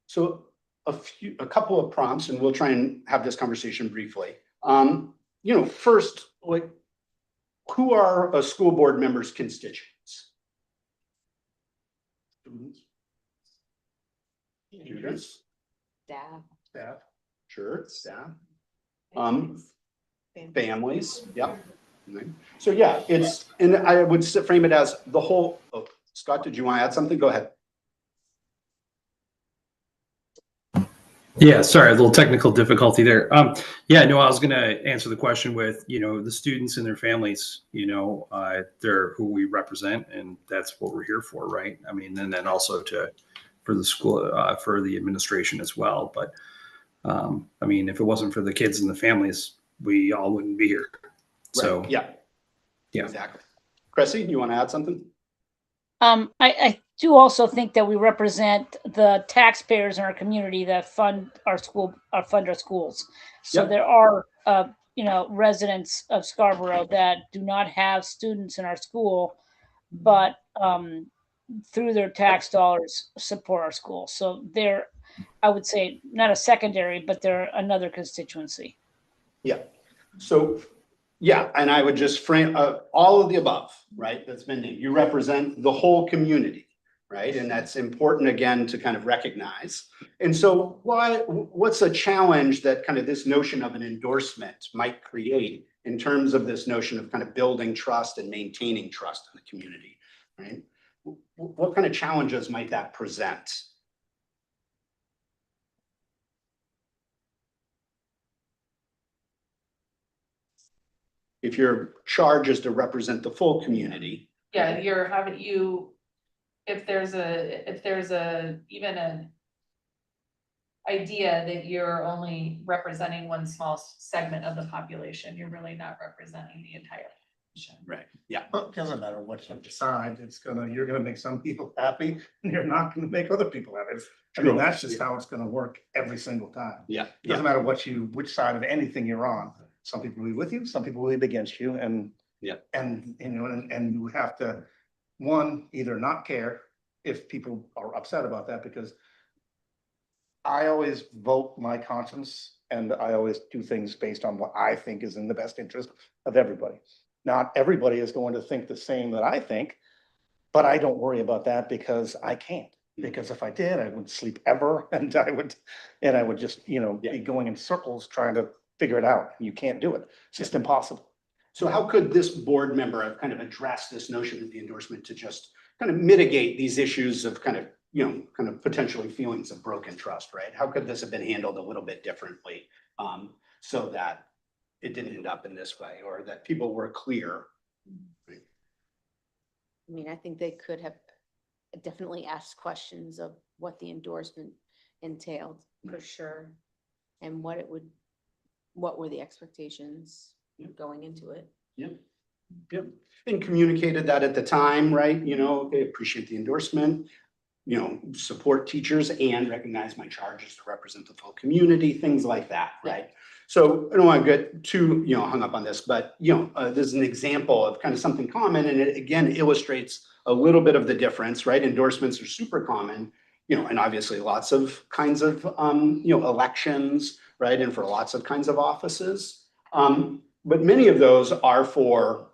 So a couple of prompts, and we'll try and have this conversation briefly. First, who are a school board member's constituents? Students. Staff. Sure, staff. families. Families, yep. Right. So yeah, and I would frame it as the whole, Scott, did you want to add something? Go ahead. Yeah, sorry, a little technical difficulty there. Yeah, no, I was going to answer the question with, the students and their families, they're who we represent, and that's what we're here for, right? I mean, and then also for the school, for the administration as well. But I mean, if it wasn't for the kids and the families, we all wouldn't be here. So Right. Yeah, yeah. exactly. Cressy, you want to add something? I do also think that we represent the taxpayers in our community that fund our schools. So Yep. there are, residents of Scarborough that do not have students in our school, but through their tax dollars support our school. So they're, I would say, not a secondary, but they're another constituency. Yeah. So, yeah, and I would just frame all of the above, right? That's been named. You represent the whole community, right? And that's important, again, to kind of recognize. And so what's a challenge that kind of this notion of an endorsement might create in terms of this notion of kind of building trust and maintaining trust in the community, right? What kind of challenges might that present? if your charge is to represent the full community. Yeah, you're having if there's even an idea that you're only representing one small segment of the population, you're really not representing the entire population. Right, yeah, Well, it doesn't matter what you decide, you're gonna make some people happy, and you're not gonna make other people happy. I mean, True. that's just how it's gonna work every single time. yeah, It yeah, doesn't matter which side of anything you're on. Some people will be with you, some people will be against you, and. Yeah. And, and you have to, one, either not care if people are upset about that, because I always vote my conscience, and I always do things based on what I think is in the best interest of everybody. Not everybody is going to think the same that I think, but I don't worry about that because I can't. Because if I did, I wouldn't sleep ever, and I would just, be going in circles trying to figure it out. You can't do it. It's just impossible. So how could this board member have kind of addressed this notion of the endorsement to just kind of mitigate these issues of kind of potentially feelings of broken trust, right? How could this have been handled a little bit differently, so that it didn't end up in this way, or that people were clear? I mean, I think they could have definitely asked questions of what the endorsement entailed, for sure. And what were the expectations going into it? Yep. Yep. And communicated that at the time, right? Okay, appreciate the endorsement, support teachers and recognize my charge is to represent the full community, things like that, right? So I don't want to get too, hung up on this, but, this is an example of kind of something common, and it again illustrates a little bit of the difference, right? Endorsements are super common, and obviously lots of kinds of, elections, right? And for lots of kinds of offices. But many of those are for,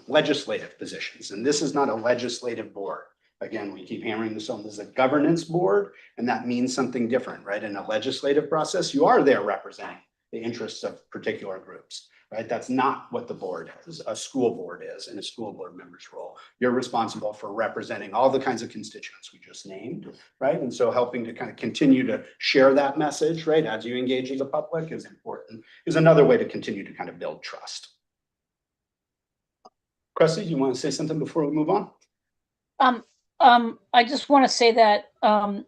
legislative positions, and this is not a legislative board. Again, we keep hammering this on, this is a governance board, and that means something different, right? In a legislative process, you are there representing the interests of particular groups, right? That's not what the board is, a school board is, in a school board member's role. You're responsible for representing all the kinds of constituents we just named, right? And so helping to kind of continue to share that message, right, as you engage with the public is important, is another way to continue to kind of build trust. Cressy, you want to say something before we move on? I just want to say that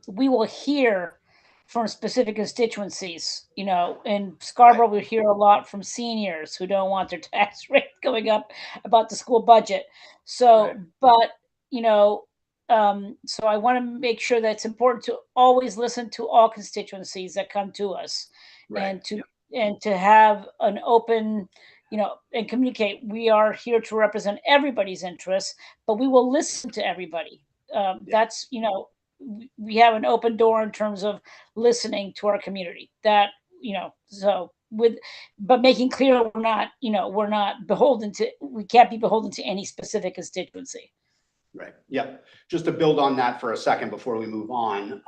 we will hear from specific constituencies. In Scarborough, we hear a lot from seniors who don't want their tax rate going up about the school budget. So, Right. but so I want to make sure that it's important to always listen to all constituencies that come to us, Right. and to have an open, and communicate. We are here to represent everybody's interests, but we will listen to everybody. That's, we have an open door in terms of listening to our community. That, so but making clear we're not beholden to, we can't be beholden to any specific constituency. Right. Yeah. Just to build on that for a second before we move on,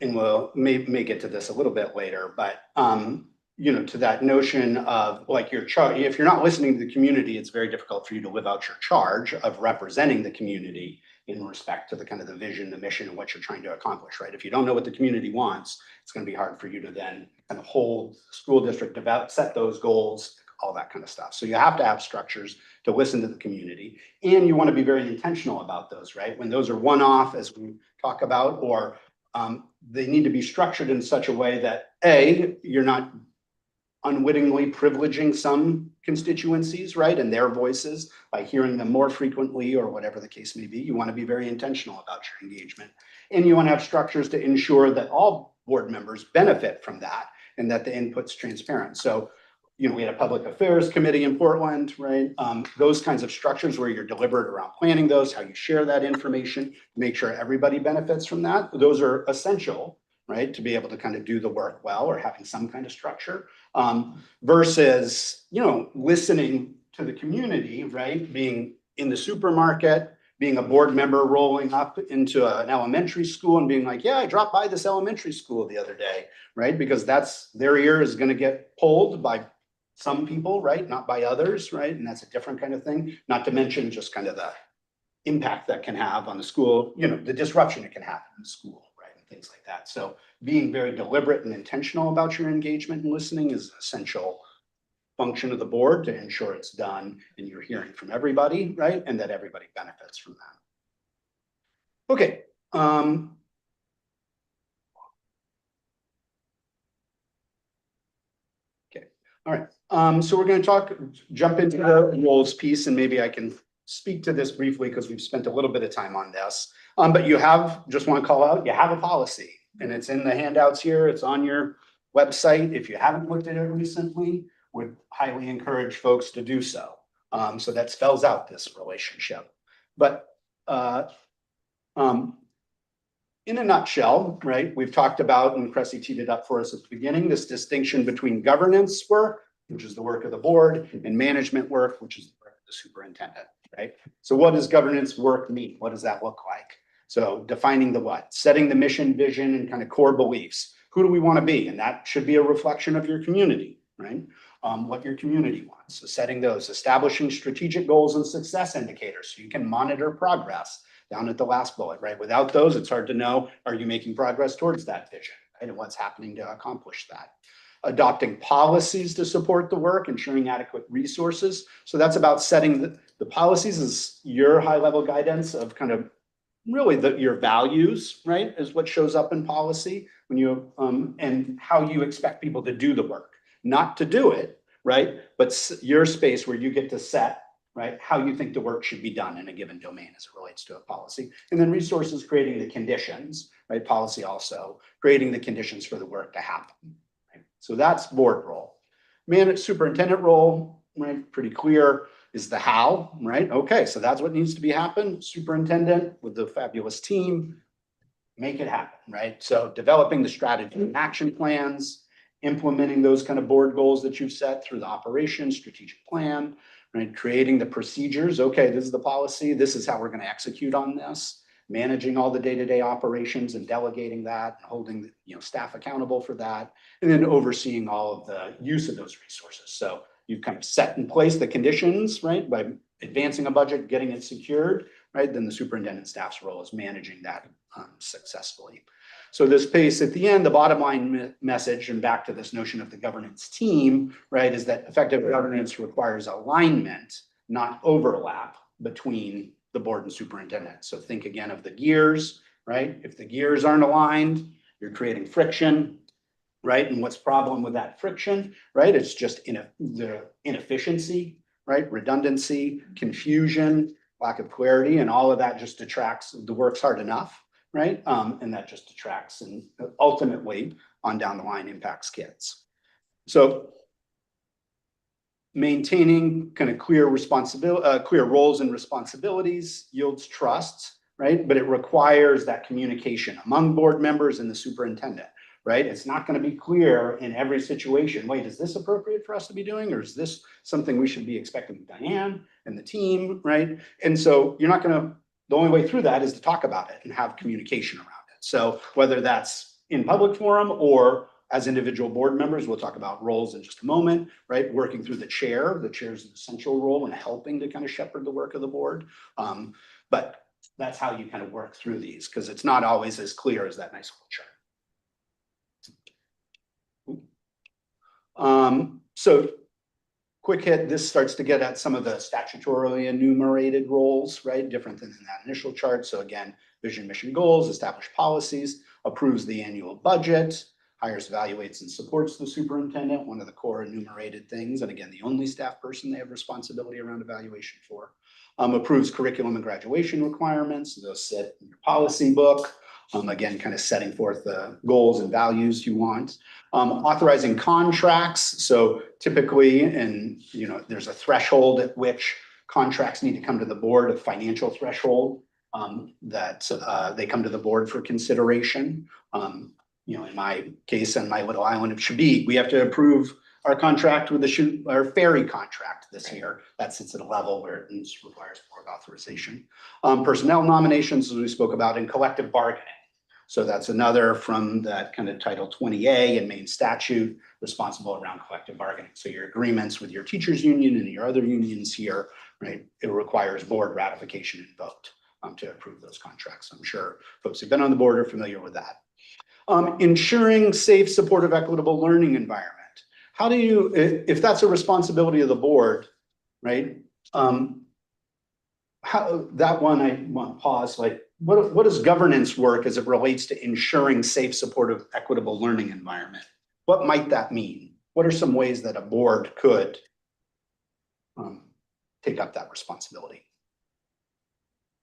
and we'll may get to this a little bit later, but to that notion of like your charge, if you're not listening to the community, it's very difficult for you to live out your charge of representing the community in respect to the kind of the vision, the mission, and what you're trying to accomplish, right? If you don't know what the community wants, it's going to be hard for you to then kind of hold the school district, develop, set those goals, all that kind of stuff. So you have to have structures to listen to the community, and you want to be very intentional about those, right? When those are one-off, as we talk about, or they need to be structured in such a way that you're not unwittingly privileging some constituencies, right, and their voices by hearing them more frequently, or whatever the case may be. You want to be very intentional about your engagement, and you want to have structures to ensure that all board members benefit from that and that the input's transparent. So, we had a public affairs committee in Portland, right? Those kinds of structures where you're deliberate around planning those, how you share that information, make sure everybody benefits from that. Those are essential, right, to be able to kind of do the work well, or having some kind of structure, versus, listening to the community, right? Being in the supermarket, being a board member rolling up into an elementary school and being like, yeah, I dropped by this elementary school the other day, right? Because that's, their ear is going to get pulled by some people, right? Not by others, right? And that's a different kind of thing, not to mention just kind of the impact that can have on the school, the disruption it can have in the school, right? And things like that. So being very deliberate and intentional about your engagement and listening is an essential function of the board to ensure it's done and you're hearing from everybody, right? And that everybody benefits from that. Okay. Okay. All right. So we're going to jump into the roles piece, and maybe I can speak to this briefly because we've spent a little bit of time on this. But you have, just want to call out, you have a policy, and it's in the handouts here. It's on your website. If you haven't looked at it recently, would highly encourage folks to do so. So that spells out this relationship. But in a nutshell, right, we've talked about, and Cressy teed it up for us at the beginning, this distinction between governance work, which is the work of the board, and management work, which is the work of the superintendent, right? So what does governance work mean? What does that look like? So defining the what, setting the mission, vision, and kind of core beliefs. Who do we want to be? And that should be a reflection of your community, right? What your community wants. So setting those, establishing strategic goals and success indicators so you can monitor progress down at the last bullet, right? Without those, it's hard to know, are you making progress towards that vision, right? And what's happening to accomplish that. Adopting policies to support the work, ensuring adequate resources. So that's about setting the policies is your high level guidance of kind of really your values, right? Is what shows up in policy when you, and how you expect people to do the work, not to do it, right? But your space where you get to set, right, how you think the work should be done in a given domain as it relates to a policy. And then resources, creating the conditions, right? Policy also creating the conditions for the work to happen. Right? So that's board role. Superintendent role, right? Pretty clear is the how, right? Okay, so that's what needs to be happen. Superintendent with the fabulous team, make it happen, right? So developing the strategy and action plans, implementing those kind of board goals that you've set through the operation, strategic plan, right? Creating the procedures. Okay, this is the policy. This is how we're going to execute on this. Managing all the day-to-day operations and delegating that, and holding staff accountable for that, and then overseeing all of the use of those resources. So you've kind of set in place the conditions, right? By advancing a budget, getting it secured, right? Then the superintendent staff's role is managing that successfully. So this piece at the end, the bottom line message, and back to this notion of the governance team, right, is that effective governance requires alignment, not overlap between the board and superintendent. So think again of the gears, right? If the gears aren't aligned, you're creating friction, right? And what's the problem with that friction, right? It's just the inefficiency, right? Redundancy, confusion, lack of clarity, and all of that just detracts. The work's hard enough, right? And that just detracts and ultimately on down the line impacts kids. So maintaining kind of clear roles and responsibilities yields trust, right? But it requires that communication among board members and the superintendent, right? It's not going to be clear in every situation. Wait, is this appropriate for us to be doing? Or is this something we should be expecting Diane and the team, right? And so you're not going to, the only way through that is to talk about it and have communication around it. So whether that's in public forum or as individual board members, we'll talk about roles in just a moment, right? Working through the chair's an essential role in helping to kind of shepherd the work of the board. But that's how you kind of work through these, because it's not always as clear as that nice little chart. So quick hit, this starts to get at some of the statutorily enumerated roles, right? Different than in that initial chart. So again, vision, mission, goals, establish policies, approves the annual budget, hires, evaluates, and supports the superintendent, one of the core enumerated things. And again, the only staff person they have responsibility around evaluation for. Approves curriculum and graduation requirements. Those sit in your policy book. Again, kind of setting forth the goals and values you want. Authorizing contracts. So typically, and there's a threshold at which contracts need to come to the board, a financial threshold that they come to the board for consideration. In my case, on my little island of Shabik, we have to approve our contract with our ferry contract this year. That sits at a level where it requires board authorization. Personnel nominations, as we spoke about, in collective bargaining. So that's another from that kind of Title 20A in Maine statute, responsible around collective bargaining. So your agreements with your teachers union and your other unions here, right? It requires board ratification and vote to approve those contracts. I'm sure folks who've been on the board are familiar with that. Ensuring safe, supportive, equitable learning environment. how do you, if that's a responsibility of the board, right? How, that one, I want to pause, like, what does governance work as it relates to ensuring safe, supportive, equitable learning environment? What might that mean? What are some ways that a board could take up that responsibility,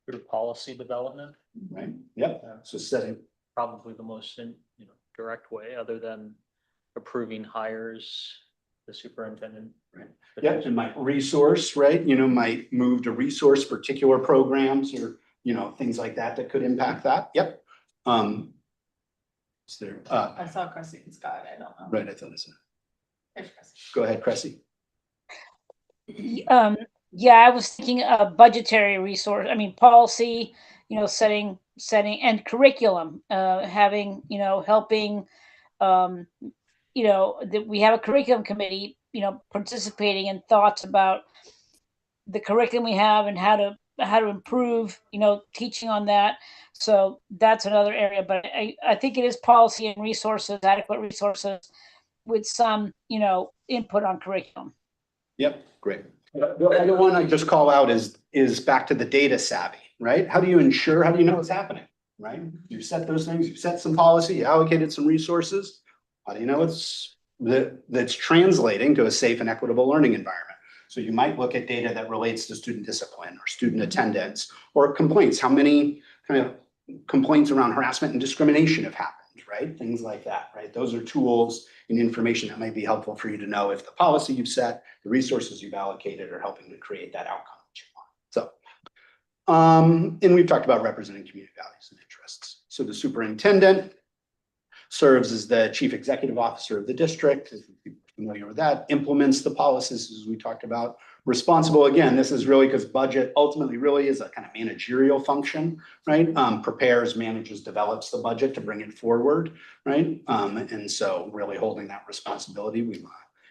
Through policy development, right? Yep, so setting, probably the most, direct way, other than approving hires, the superintendent. right? Yep, and might resource, right? Might move to resource particular programs or, things like that that could impact that. Yep. Is there, I saw Chrissy and Scott, I don't know. right, I thought I said, There's Chrissy. go ahead, Cressy. Yeah, I was thinking a budgetary resource, policy, setting and curriculum, having, helping, that we have a curriculum committee, participating in thoughts about the curriculum we have and how to improve, teaching on that. So that's another area, but I think it is policy and resources, adequate resources with some, input on curriculum. Yep, great. The other one I just call out is back to the data savvy, right? How do you know what's happening, right? You've set those things, you've set some policy, you allocated some resources. How do you know that's translating to a safe and equitable learning environment? So you might look at data that relates to student discipline or student attendance or complaints. How many kind of complaints around harassment and discrimination have happened, right? Things like that, right? Those are tools and information that might be helpful for you to know if the policy you've set, the resources you've allocated are helping to create that outcome that you want. So, and we've talked about representing community values and interests. So the superintendent serves as the chief executive officer of the district, if you're familiar with that, implements the policies as we talked about. Responsible, again, this is really because budget ultimately really is a kind of managerial function, right? Prepares, manages, develops the budget to bring it forward, right? And so really holding that responsibility, we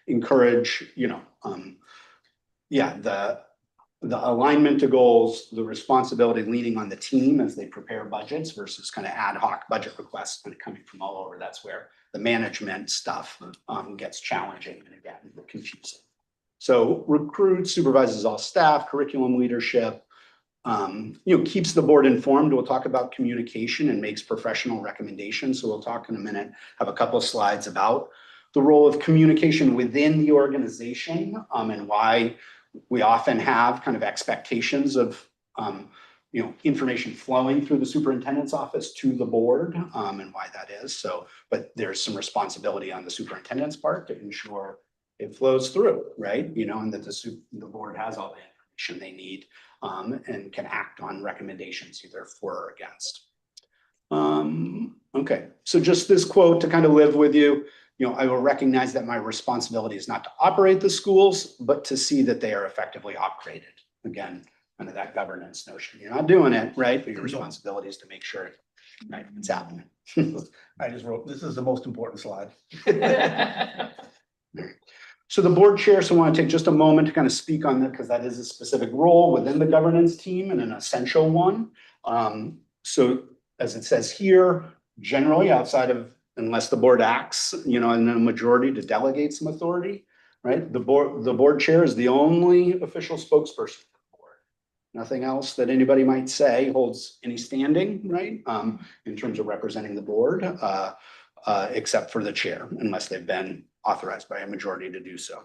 encourage, the alignment to goals, the responsibility leaning on the team as they prepare budgets versus kind of ad hoc budget requests kind of coming from all over. That's where the management stuff gets challenging and again, confusing. So recruits, supervises all staff, curriculum leadership, keeps the board informed. We'll talk about communication and makes professional recommendations. So we'll talk in a minute, have a couple of slides about the role of communication within the organization and why we often have kind of expectations of, information flowing through the superintendent's office to the board and why that is. So, but there's some responsibility on the superintendent's part to ensure it flows through, right? And that the board has all the information they need and can act on recommendations either for or against. Okay, so just this quote to kind of live with you. I will recognize that my responsibility is not to operate the schools, but to see that they are effectively operated. Again, kind of that governance notion. You're not doing it, right? But your responsibility is to make sure it's happening. I just wrote, this is the most important slide. So the board chair, so I want to take just a moment to kind of speak on that because that is a specific role within the governance team and an essential one. So as it says here, generally outside of, unless the board acts, in a majority to delegate some authority, right? The board chair is the only official spokesperson for the board. Nothing else that anybody might say holds any standing, right? In terms of representing the board, except for the chair, unless they've been authorized by a majority to do so.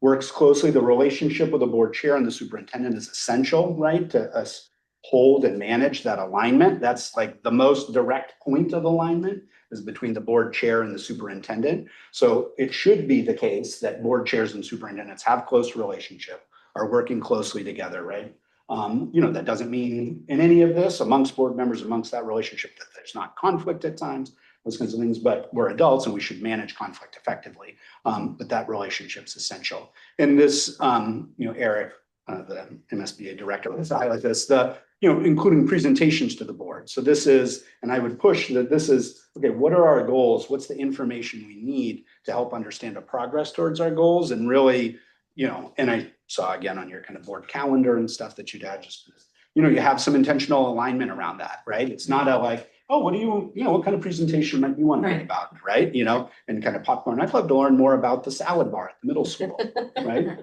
Works closely, the relationship with the board chair and the superintendent is essential, right? To us hold and manage that alignment. That's like the most direct point of alignment is between the board chair and the superintendent. So it should be the case that board chairs and superintendents have close relationship, are working closely together, right? That doesn't mean in any of this amongst board members, amongst that relationship, that there's not conflict at times, those kinds of things, but we're adults and we should manage conflict effectively. But that relationship's essential. And this, Eric, the MSBA director, let's highlight this, including presentations to the board. So this is, and I would push that this is, okay, what are our goals? What's the information we need to help understand a progress towards our goals? And really, and I saw again on your kind of board calendar and stuff that you'd had just, you have some intentional alignment around that, right? It's not a like, oh, what do what kind of presentation might you want to think Right. about, right? And kind of popcorn. I'd love to learn more about the salad bar at the middle school, right?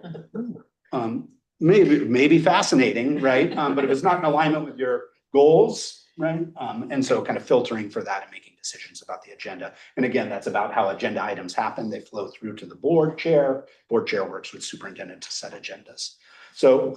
Maybe fascinating, right? But if it's not in alignment with your goals, right? And so kind of filtering for that and making decisions about the agenda. And again, that's about how agenda items happen. They flow through to the board chair. Board chair works with superintendent to set agendas. So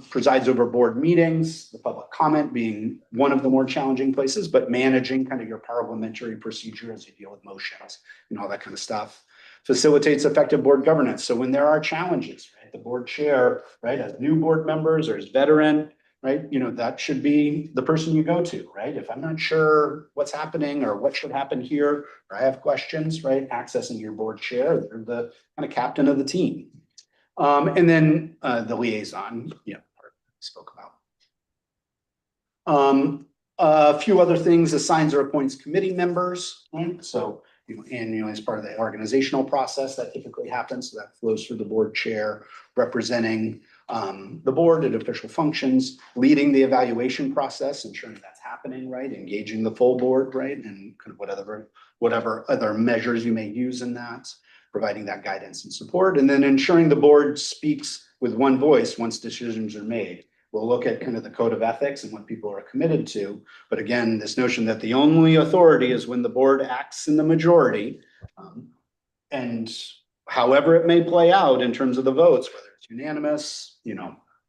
presides over board meetings, the public comment being one of the more challenging places, but managing kind of your parliamentary procedure as you deal with motions and all that kind of stuff. Facilitates effective board governance. So when there are challenges, right, the board chair, right, as new board members or as veteran, right, that should be the person you go to, right? If I'm not sure what's happening or what should happen here, or I have questions, right, accessing your board chair, they're the kind of captain of the team. And then the liaison, spoke about. A few other things, assigns or appoints committee members, right? So annually as part of the organizational process that typically happens. So that flows through the board chair, representing the board at official functions, leading the evaluation process, ensuring that's happening, right? Engaging the full board, right? And kind of whatever other measures you may use in that, providing that guidance and support, and then ensuring the board speaks with one voice once decisions are made. We'll look at kind of the code of ethics and what people are committed to. But again, this notion that the only authority is when the board acts in the majority. And however it may play out in terms of the votes, whether it's unanimous,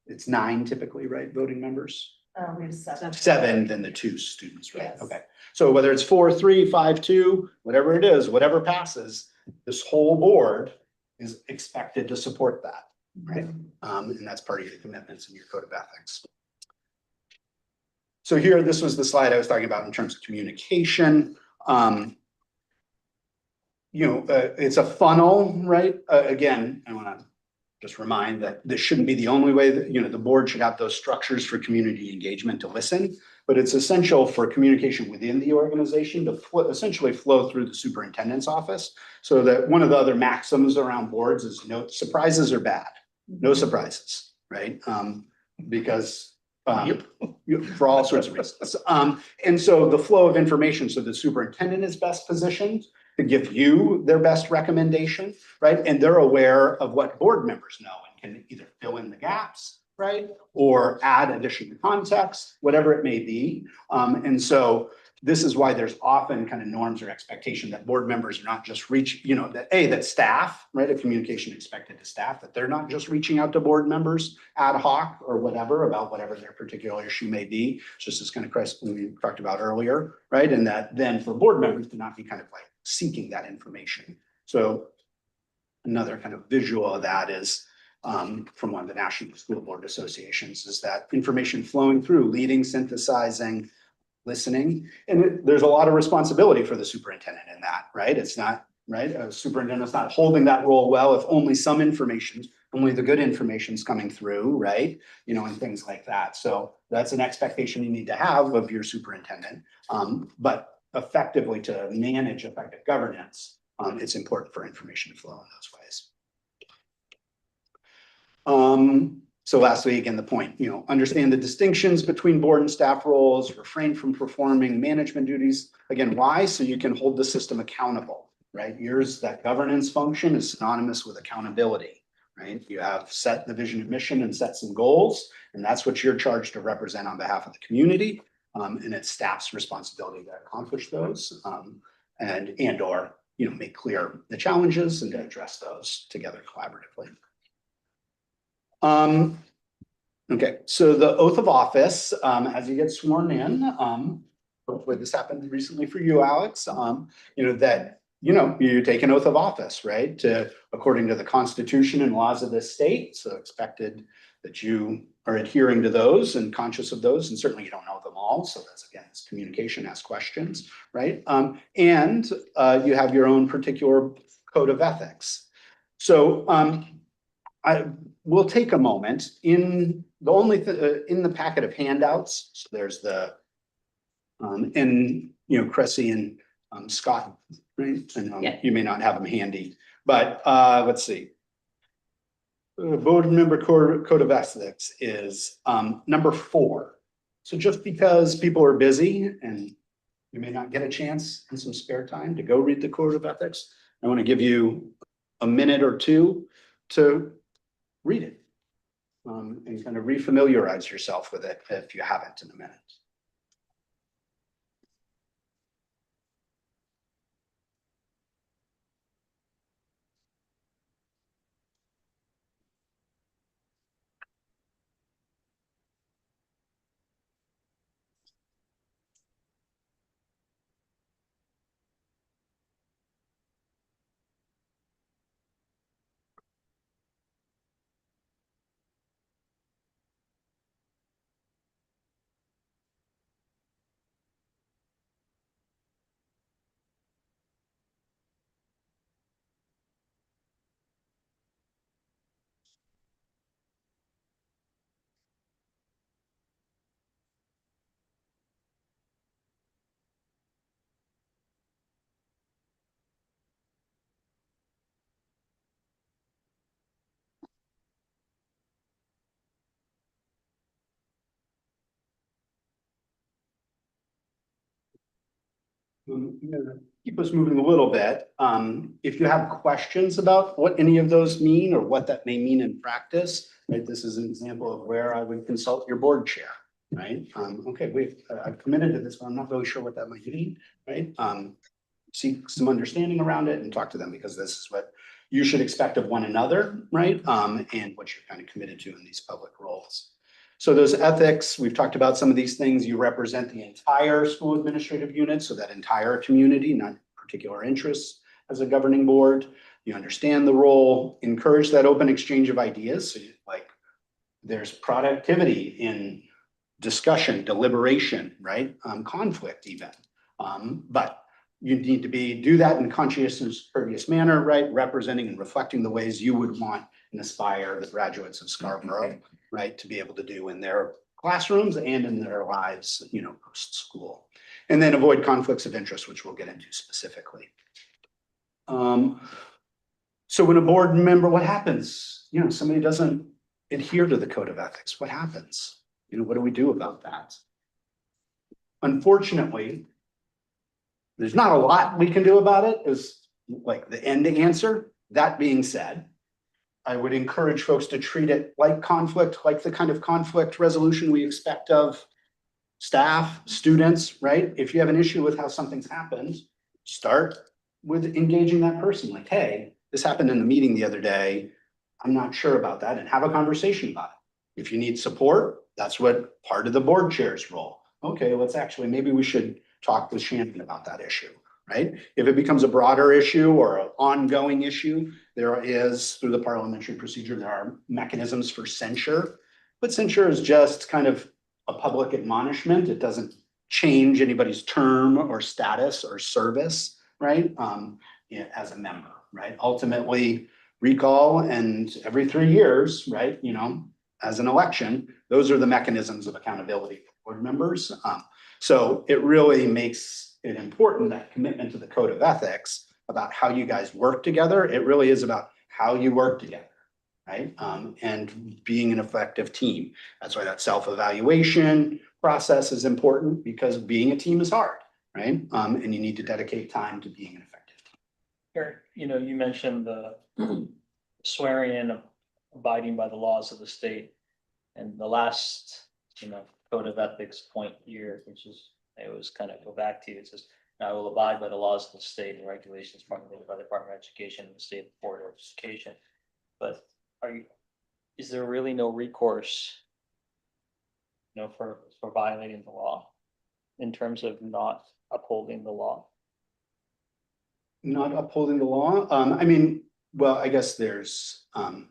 it's 9 typically, right, voting members? We have 7. 7, then the 2 students, right? Yes. Okay. So whether it's 4-3, 5-2, whatever it is, whatever passes, this whole board is expected to support that. Right. And that's part of your commitments in your code of ethics. So here, this was the slide I was talking about in terms of communication. It's a funnel, right? Again, I want to just remind that this shouldn't be the only way that, the board should have those structures for community engagement to listen, but it's essential for communication within the organization to essentially flow through the superintendent's office. So that one of the other maxims around boards is no surprises are bad. No surprises, right? Because for all sorts of reasons. And so the flow of information, so the superintendent is best positioned to give you their best recommendation, right? And they're aware of what board members know and can either fill in the gaps, right? Or add additional context, whatever it may be. And so this is why there's often kind of norms or expectation that board members are not just that staff, right? A communication expected to staff, that they're not just reaching out to board members ad hoc or whatever about whatever their particular issue may be. It's just this kind of crisis we talked about earlier, right? And that then for board members to not be kind of like seeking that information. So another kind of visual of that is from one of the National School Board Associations is that information flowing through, leading, synthesizing, listening. And there's a lot of responsibility for the superintendent in that, right? It's not, right? A superintendent's not holding that role well if only some information, only the good information is coming through, right? And things like that. So that's an expectation you need to have of your superintendent. But effectively to manage effective governance, it's important for information to flow in those ways. So lastly, again, the point, understand the distinctions between board and staff roles, refrain from performing management duties. Again, why? So you can hold the system accountable, right? That governance function is synonymous with accountability, right? You have set the vision and mission and set some goals, and that's what you're charged to represent on behalf of the community. And it's staff's responsibility to accomplish those and or make clear the challenges and to address those together collaboratively. Okay, so the oath of office, as you get sworn in, hopefully this happened recently for you, Alex, that you take an oath of office, right? According to the Constitution and laws of this state. So expected that you are adhering to those and conscious of those, and certainly you don't know them all. So that's, again, it's communication, ask questions, right? And you have your own particular code of ethics. So I will take a moment in the packet of handouts. So there's the Cressy and Scott, right? And you may not have them handy, but let's see. Board member code of ethics is number 4. So just because people are busy and you may not get a chance in some spare time to go read the Code of Ethics. I want to give you a minute or two to read it. And kind of refamiliarize yourself with it if you haven't in a minute. I'm gonna keep us moving a little bit. If you have questions about what any of those mean or what that may mean in practice, right? This is an example of where I would consult your board chair, right? Okay, I've committed to this, but I'm not really sure what that might mean, right? Seek some understanding around it and talk to them because this is what you should expect of one another, right? And what you're kind of committed to in these public roles. So those ethics, we've talked about some of these things. You represent the entire school administrative unit, so that entire community, not particular interests as a governing board. You understand the role, encourage that open exchange of ideas. So like there's productivity in discussion, deliberation, right? Conflict even. But you need to do that in conscientious, courteous manner, right? Representing and reflecting the ways you would want and aspire the graduates of Scarborough, right, to be able to do in their classrooms and in their lives, you know, post-school. And then avoid conflicts of interest, which we'll get into specifically. So when a board member, what happens? You know, somebody doesn't adhere to the Code of Ethics. What happens? You know, what do we do about that? Unfortunately, there's not a lot we can do about it, is like the end answer. That being said, I would encourage folks to treat it like conflict, like the kind of conflict resolution we expect of staff, students, right? If you have an issue with how something's happened, start with engaging that person. Like, hey, this happened in the meeting the other day. I'm not sure about that, and have a conversation about it. If you need support, that's what part of the board chair's role. Okay, maybe we should talk with Shannon about that issue, right? If it becomes a broader issue or an ongoing issue, there is, through the parliamentary procedure, there are mechanisms for censure. But censure is just kind of a public admonishment. It doesn't change anybody's term or status or service, right? As a member, right? Ultimately, recall and every 3 years, right? You know, as an election, those are the mechanisms of accountability for board members. So it really makes it important, that commitment to the Code of Ethics about how you guys work together. It really is about how you work together, right? And being an effective team. That's why that self-evaluation process is important, because being a team is hard, right? And you need to dedicate time to being an effective team. Eric, you know, you mentioned the swearing in, abiding by the laws of the state. And the last, you know, Code of Ethics point here, which is, I always kind of go back to, it says, I will abide by the laws of the state and regulations promulgated by the Department of Education and the State Board of Education. But is there really no recourse, you know, for violating the law in terms of not upholding the law? Not upholding the law. I mean, well, I guess there's, I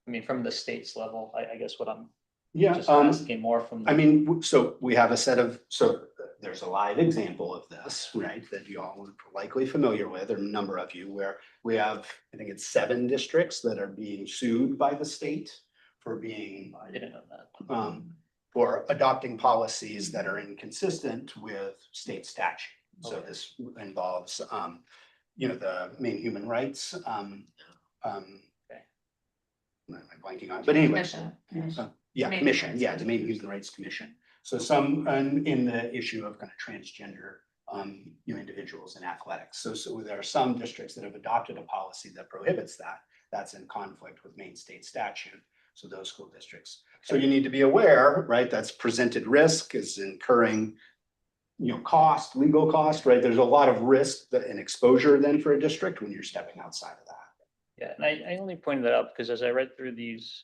mean, from the state's level, I guess what I'm yeah, just asking more from. I mean, so we have there's a live example of this, right? That you all are likely familiar with, or a number of you, where we have, I think it's 7 districts that are being sued by the state for being, I didn't know that. for adopting policies that are inconsistent with state statute. So Okay. this involves, you know, the main human rights, what am I blanking on? But anyway. Commission. Yeah, Maine commission, Human yeah, Rights the Maine Human Rights Commission. So some, in the issue of kind of transgender, individuals in athletics. So there are some districts that have adopted a policy that prohibits that. That's in conflict with Maine state statute. So those school districts. So you need to be aware, right? That's presented risk, is incurring, cost, legal cost, right? There's a lot of risk and exposure then for a district when you're stepping outside of that. Yeah, and I only pointed that out because as I read through these,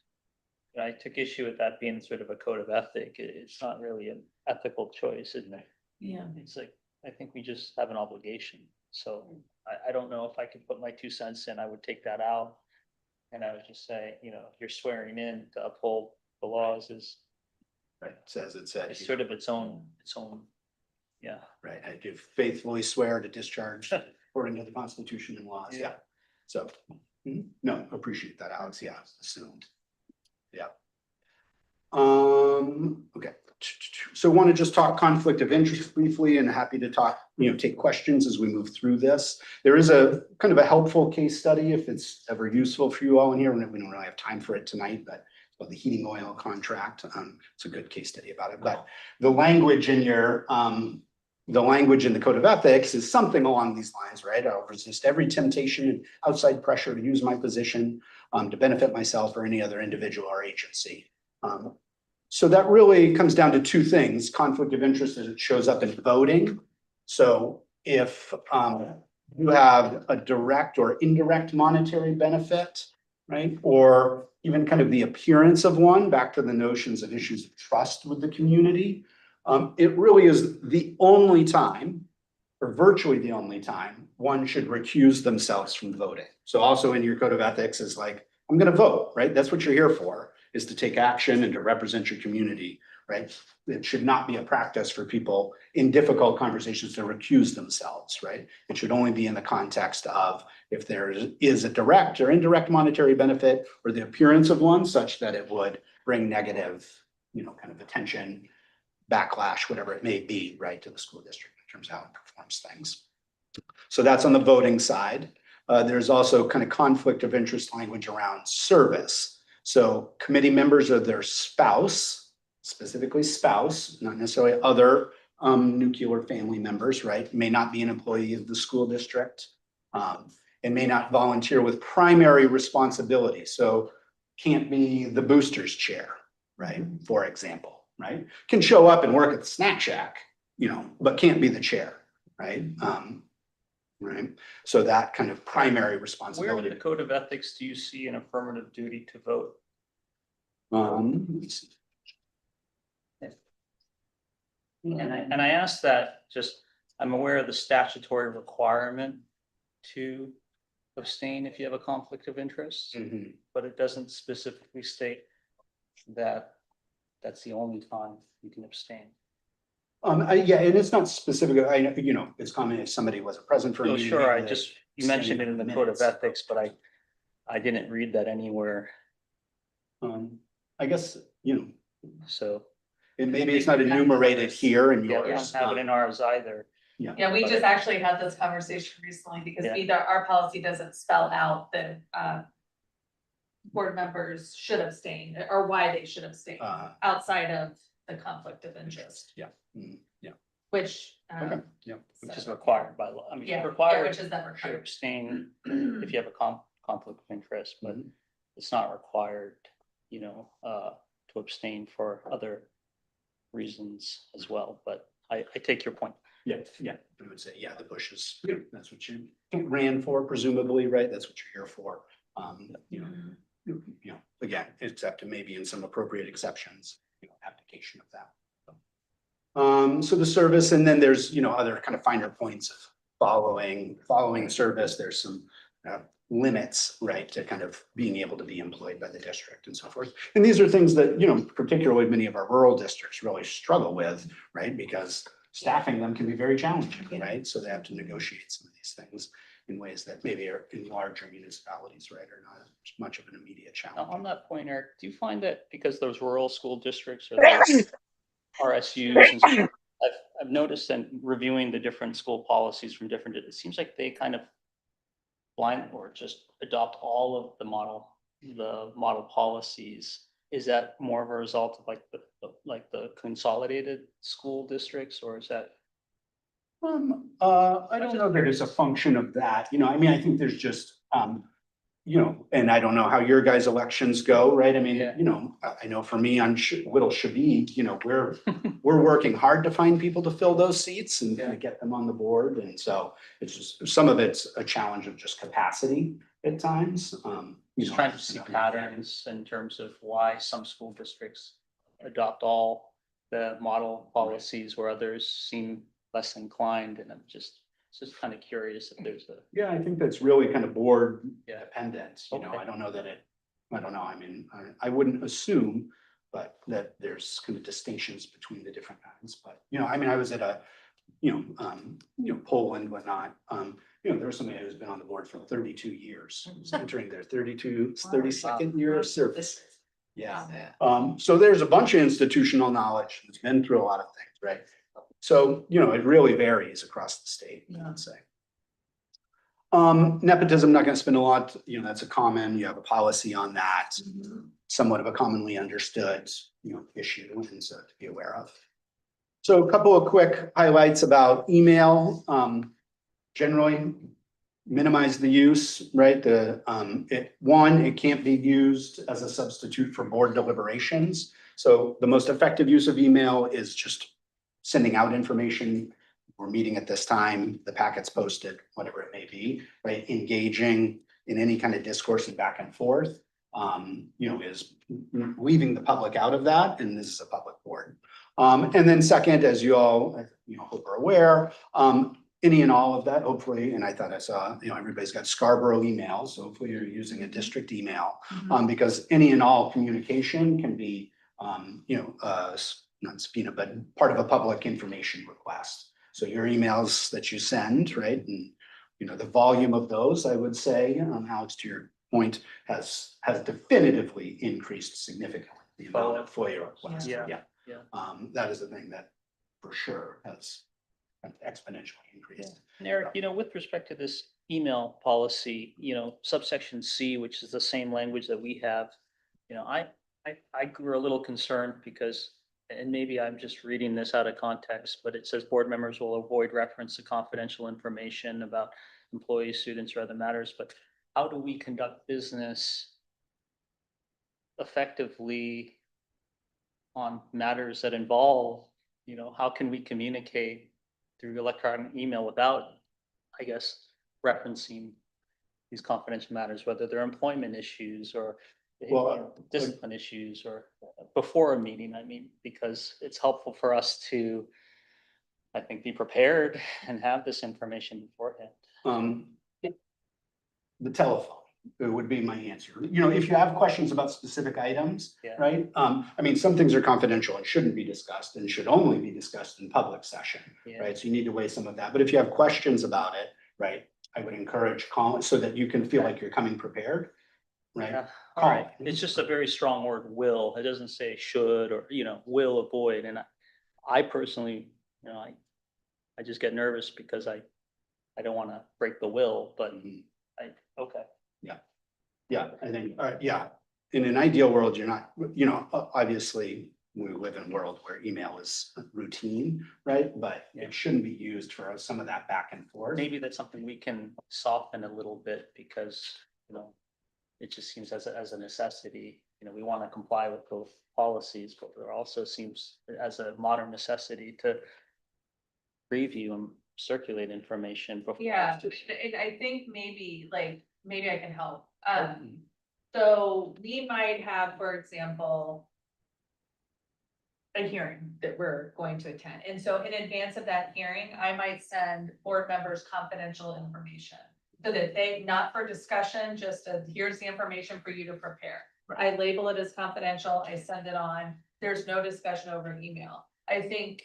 I took issue with that being sort of a code of ethic. It's not really an ethical choice, isn't it? Yeah. It's like, I think we just have an obligation. So I don't know if I could put my 2 cents in, I would take that out. And I would just say, if you're swearing in to uphold the laws is Right, says it said. it's sort of its own, yeah. Right, I do faithfully swear to discharge according to the Constitution and laws, yeah. So, no, appreciate that, Alex, yeah, assumed. Yeah. Okay. So want to just talk conflict of interest briefly, and happy to talk, take questions as we move through this. There is a kind of a helpful case study if it's ever useful for you all in here. We don't really have time for it tonight, but it's about the heating oil contract. It's a good case study about it. But the language in your the language in the Code of Ethics is something along these lines, right? I'll resist every temptation and outside pressure to use my position to benefit myself or any other individual or agency. So that really comes down to two things. Conflict of interest as it shows up in voting. So if you have a direct or indirect monetary benefit, right? Or even kind of the appearance of one, back to the notions of issues of trust with the community. It really is the only time, or virtually the only time, one should recuse themselves from voting. So also in your Code of Ethics is like, I'm going to vote, right? That's what you're here for, is to take action and to represent your community, right? It should not be a practice for people in difficult conversations to recuse themselves, right? It should only be in the context of if there is a direct or indirect monetary benefit or the appearance of one such that it would bring negative, kind of attention, backlash, whatever it may be, right, to the school district in terms of how it performs things. So that's on the voting side. There's also kind of conflict of interest language around service. So committee members are their spouse, specifically spouse, not necessarily other nuclear family members, right? May not be an employee of the school district and may not volunteer with primary responsibility. So can't be the boosters chair, right? For example. Right? Can show up and work at the snack shack, but can't be the chair, right? Right. So that kind of primary Where responsibility. in the Code of Ethics do you see an affirmative duty to vote? Let's see. And I ask that just, I'm aware of the statutory requirement to abstain if you have a conflict of interest, Mhm. but it doesn't specifically state that that's the only time you can abstain. Yeah, and it's not specific. I know, it's common if somebody wasn't present for a Oh, meeting. sure, I they just, you abstain mentioned it in the from Code of minutes. Ethics, but I didn't read that anywhere, I guess, so. and maybe it's not enumerated here in Yeah, we yours. don't have it in ours either. Yeah, we just actually had this conversation recently because Yeah. our policy doesn't spell out that board members should abstain or why they should abstain outside of the conflict of interest, Yeah. which Okay. Yeah. Which is required by law. I mean, yeah, required which is that to required. abstain if you have a conflict of interest, but Mhm. it's not required, to abstain for other reasons as well, but I take your point. Yeah, I would say, the bushes, that's what you ran for, presumably, right? That's what you're here for. Again, except maybe in some appropriate exceptions, application of that. So the service, and then there's, other kind of finer points of following service. There's some limits, right, to kind of being able to be employed by the district and so forth. And these are things that, particularly many of our rural districts really struggle with, right? Because staffing them can be very challenging, right? So they have to negotiate some of these things in ways that maybe are in larger municipalities, right, are not as much of an immediate Now, challenge. on that point, Eric, do you find that because those rural school districts are those RSUs and stuff, I've noticed in reviewing the different school policies from different, it seems like they kind of blind or just adopt all of the model policies is that more of a result of like the consolidated school districts, or is that? I don't know that it's a function of that, you know, I mean, I think there's just, you know, and I don't know how your guys' elections go, right? I mean, Yeah. you know, I know for me on Whittle Shabby, you know, we're working hard to find people to fill those seats and kind of get them on the board. And so it's just, some of it's a challenge of just capacity at times. You Just know, trying to see patterns in terms of why some school districts adopt all the model policies where others seem less inclined, and I'm just kind of curious if there's a. Yeah, I think that's really kind of board Yeah. dependent, you know, Okay. I don't know that I don't know, I mean, I wouldn't assume, but that there's kind of distinctions between the different kinds, but, you know, I mean, I was at a, you know, poll and whatnot, you know, there was somebody who's been on the board for 32 years, who's entering their 32nd year of service. Yeah, so there's a bunch of institutional knowledge that's been through a lot of things, right? So, you know, it really varies across the state, I would say. Nepotism, not gonna spend a lot, you know, that's a common, you have a policy on that, somewhat of a commonly understood, you know, issue, and so to be aware of. So a couple of quick highlights about email, generally minimize the use, right? It can't be used as a substitute for board deliberations. So the most effective use of email is just sending out information. We're meeting at this time, the packet's posted, whatever it may be, right? Engaging in any kind of discourse and back and forth, you know, is leaving the public out of that, and this is a public board. And then second, as you all, you know, hope are aware, any and all of that, hopefully, and I thought I saw, you know, everybody's got Scarborough emails, so hopefully you're using a district email, because any and all communication can be, you know, not subpoena, but part of a public information request. So your emails that you send, right, and, you know, the volume of those, I would say, Alex, to your point, has definitively increased significantly. The amount of FOIA requests, Yeah. yeah. Yeah. That is the thing that for sure has exponentially increased. And Eric, you know, with respect to this email policy, you know, subsection C, which is the same language that we have, you know, I grew a little concerned because, and maybe I'm just reading this out of context, but it says board members will avoid reference to confidential information about employees, students, or other matters, but how do we conduct business effectively on matters that involve, you know, how can we communicate through electronic email without, I guess, referencing these confidential matters, whether they're employment issues or Well, discipline issues, or before a meeting, I mean, because it's helpful for us to, I think, be prepared and have this information beforehand. The telephone, it would be my answer. You know, if you have questions about specific items, Yeah. right? I mean, some things are confidential and shouldn't be discussed and should only be discussed in public session, Yeah. right? So you need to weigh some of that. But if you have questions about it, right, I would encourage calling so that you can feel like you're coming prepared, right? Yeah, all right, it's just a very strong word, will, it doesn't say should, or, you know, will avoid, and I personally, you know, I just get nervous because I don't wanna break the will, but Mhm. okay. Yeah, I think, yeah, in an ideal world, you're not, you know, obviously, we live in a world where email is routine, right? But Yeah. it shouldn't be used for some of that back and forth. Maybe that's something we can soften a little bit because, you know, it just seems as a necessity, you know, we want to comply with both policies, but there also seems as a modern necessity to review and circulate information before. Yeah, and I think maybe I can help. So we might have, for example, a hearing that we're going to attend. And so in advance of that hearing, I might send board members confidential information. So that they, not for discussion, just here's the information for you to prepare. I label it as confidential, I send it on, there's no discussion over email. I think,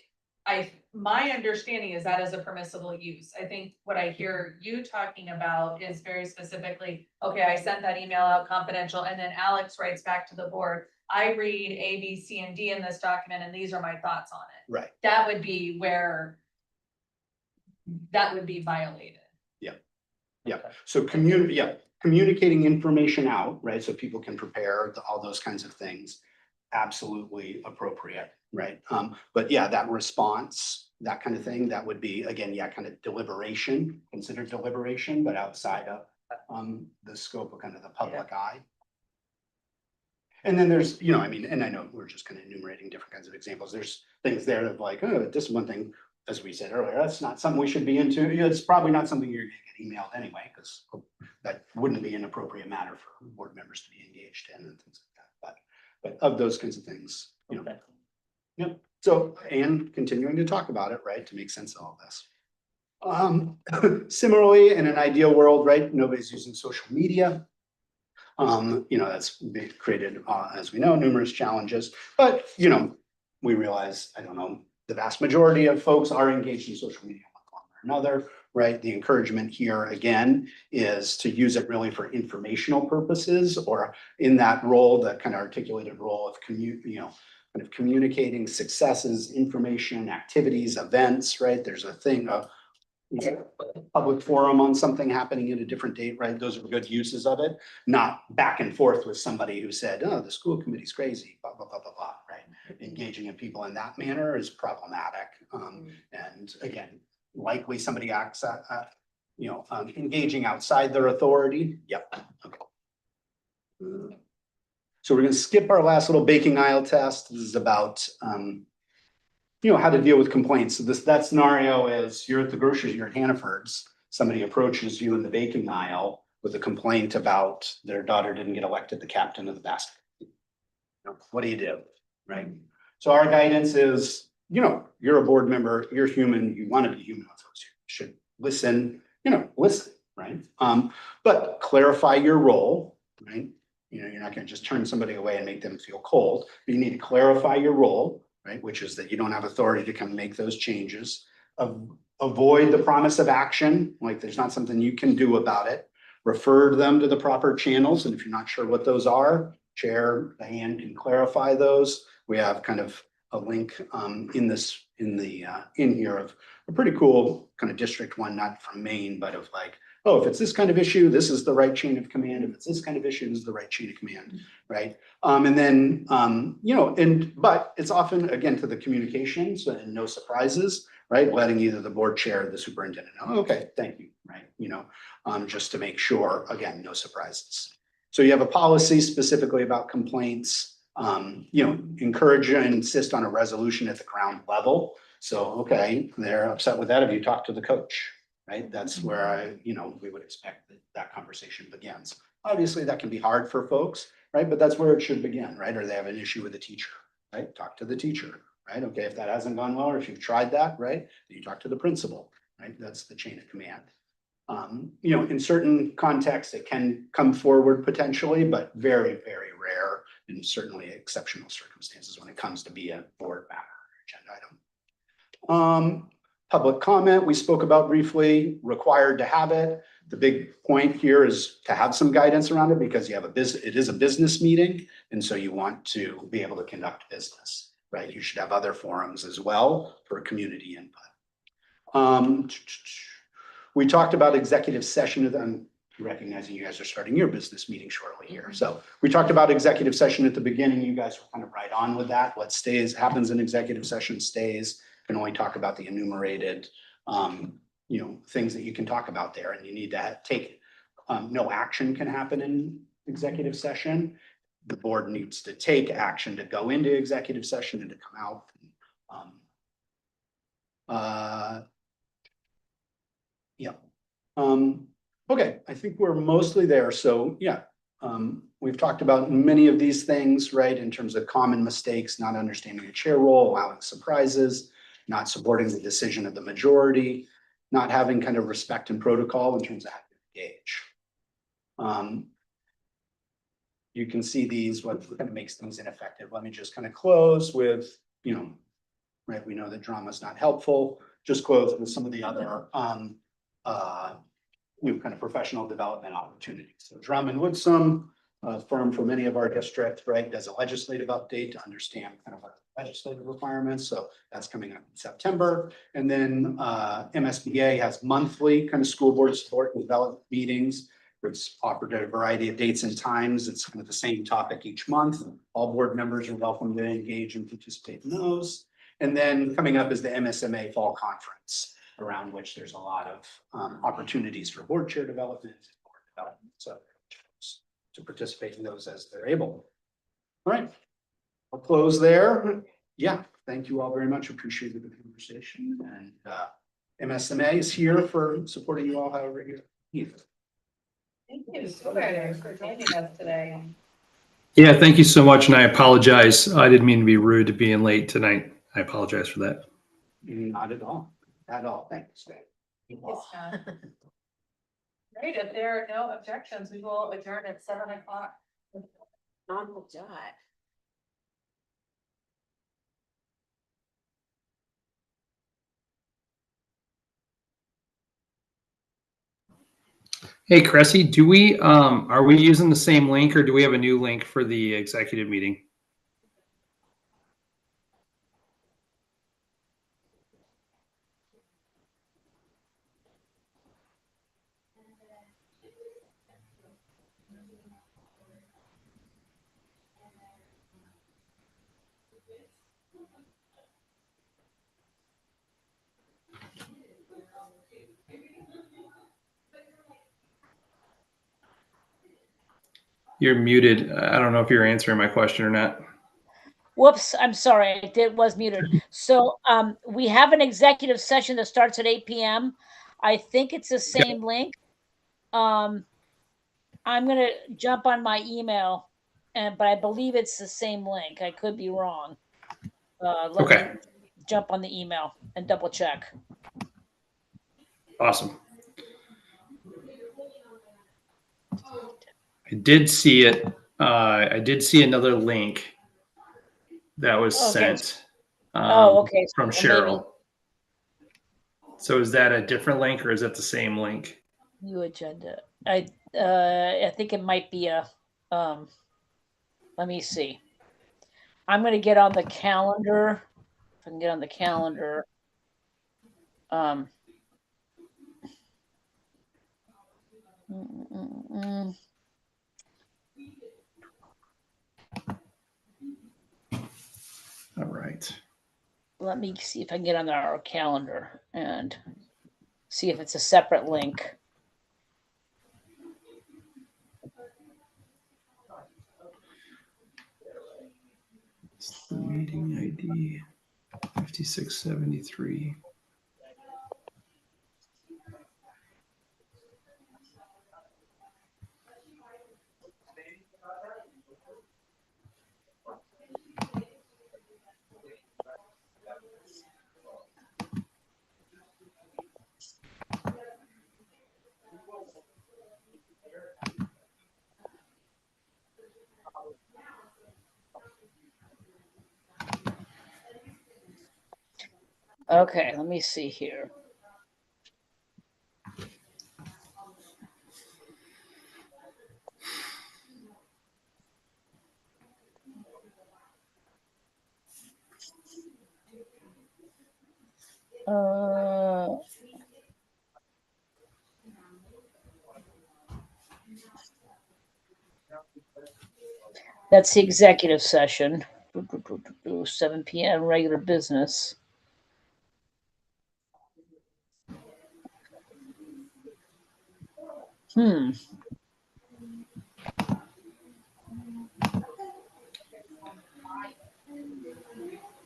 my understanding is that is a permissible use. I think what I hear you talking about is very specifically, okay, I sent that email out confidential, and then Alex writes back to the board, I read A, B, C, and D in this document, and these are my thoughts on it. Right, That would be where that would be violated. yeah. So communicating information out, right? So people can prepare all those kinds of things. absolutely appropriate, right? But yeah, that response, that kind of thing, that would be, again, yeah, kind of deliberation, considered deliberation, but outside of the scope of kind of the public eye. And then there's, you know, I mean, and I know we're just kind of enumerating different kinds of examples. There's things there of like, oh, this one thing, as we said earlier, that's not something we should be into. You know, it's probably not something you're gonna get emailed anyway, because that wouldn't be an appropriate matter for board members to be engaged in and things like that. But of those kinds of things, you know. Okay. Yep. So, and continuing to talk about it, right, to make sense of all this. Similarly, in an ideal world, right, nobody's using social media. You know, that's created, as we know, numerous challenges, but, you know, we realize, I don't know, the vast majority of folks are engaged in social media one form or another, right? The encouragement here, again, is to use it really for informational purposes, or in that role, that kind of articulated role of kind of communicating successes, information, activities, events, right? There's a thing of public forum on something happening at a different date, right? Those are good uses of it, not back and forth with somebody who said, oh, the school committee's crazy, blah, blah, blah, blah, blah, right? Engaging in people in that manner is problematic. And again, likely somebody acts engaging outside their authority. Yep. Okay. So we're going to skip our last little baking aisle test. This is about, how to deal with complaints. So that scenario is you're at the grocery, you're at Hannaford's, somebody approaches you in the baking aisle with a complaint about their daughter didn't get elected the captain of the basketball team. What do you do, right? So our guidance is, you're a board member, you're human, you want to be human with folks. You should listen, listen, right? But clarify your role, right? You're not going to just turn somebody away and make them feel cold. But you need to clarify your role, right? Which is that you don't have authority to come make those changes. Avoid the promise of action, like there's not something you can do about it. Refer them to the proper channels, and if you're not sure what those are, Chair Diane can clarify those. We have kind of a link in here of a pretty cool kind of district one, not from Maine, but of like, oh, if it's this kind of issue, this is the right chain of command. If it's this kind of issue, this is the right chain of command, right? And then, but it's often, again, to the communications and no surprises, right? Letting either the board chair or the superintendent know, okay, thank you, right? Just to make sure, again, no surprises. So you have a policy specifically about complaints, encourage and insist on a resolution at the ground level. So, okay, they're upset with that. Have you talked to the coach? Right? That's where we would expect that conversation begins. Obviously, that can be hard for folks, right? But that's where it should begin, right? Or they have an issue with the teacher, right? Talk to the teacher, right? Okay, if that hasn't gone well, or if you've tried that, right? Then you talk to the principal, right? That's the chain of command. In certain contexts, it can come forward potentially, but very, very rare, and certainly exceptional circumstances when it comes to be a board matter or agenda item. Public comment, we spoke about briefly, required to have it. The big point here is to have some guidance around it because you have it is a business meeting. And so you want to be able to conduct business, right? You should have other forums as well for community input. We talked about executive session. I'm recognizing you guys are starting your business meeting shortly here. So we talked about executive session at the beginning. You guys were kind of right on with that. What happens in executive session stays. Can only talk about the enumerated, things that you can talk about there, and you need to take, no action can happen in executive session. The board needs to take action to go into executive session and to come out. Okay, I think we're mostly there. So yeah, we've talked about many of these things, right? In terms of common mistakes, not understanding the chair role, allowing surprises, not supporting the decision of the majority, not having kind of respect and protocol in terms of how to engage. You can see these, what kind of makes things ineffective. Let me just kind of close with, right, we know that drama is not helpful. Just close with some of the other kind of professional development opportunities. So Drummond Woodsum, a firm for many of our districts, right, does a legislative update to understand kind of our legislative requirements. So that's coming up in September. And then MSBA has monthly kind of school board support and development meetings It's offered at a variety of dates and times. It's kind of the same topic each month. All board members are welcome to engage and participate in those. And then coming up is the MSMA Fall Conference, around which there's a lot of opportunities for board chair development, board development, so to participate in those as they're able. All right, I'll close there. Yeah, thank you all very much. Appreciate the conversation, and MSMA is here for supporting you all however you need. Thank you so much for joining us today. Yeah, thank you so much. And I apologize. I didn't mean to be rude to being late tonight. I apologize for that. Not at all, at all. Thanks. Thank you, Scott. Great, if there are no objections, we will adjourn at 7 o'clock. On the dot. Hey, Cressy, do we, are we using the same link or do we have a new link for the executive meeting? You're muted. I don't know if you're answering my question or not. Whoops, I'm sorry, it was muted. So we have an executive session that starts at 8 p.m. I think it's the same link. I'm gonna jump on my email, but I believe it's the same link. I could be wrong. Let Okay. me jump on the email and double check. Awesome. I did see it. I did see another link that was Okay. sent Okay. from So Cheryl. So is that a different link or is that the same link? New agenda. I think it might be a. Let me see. I'm gonna get on the calendar. If I can get on the calendar. Mm, mm, mm. All right. Let me see if I can get on our calendar and see if it's a separate link. It's the meeting ID 5673. Okay, let me see here. That's the executive session. 7 p.m. regular business.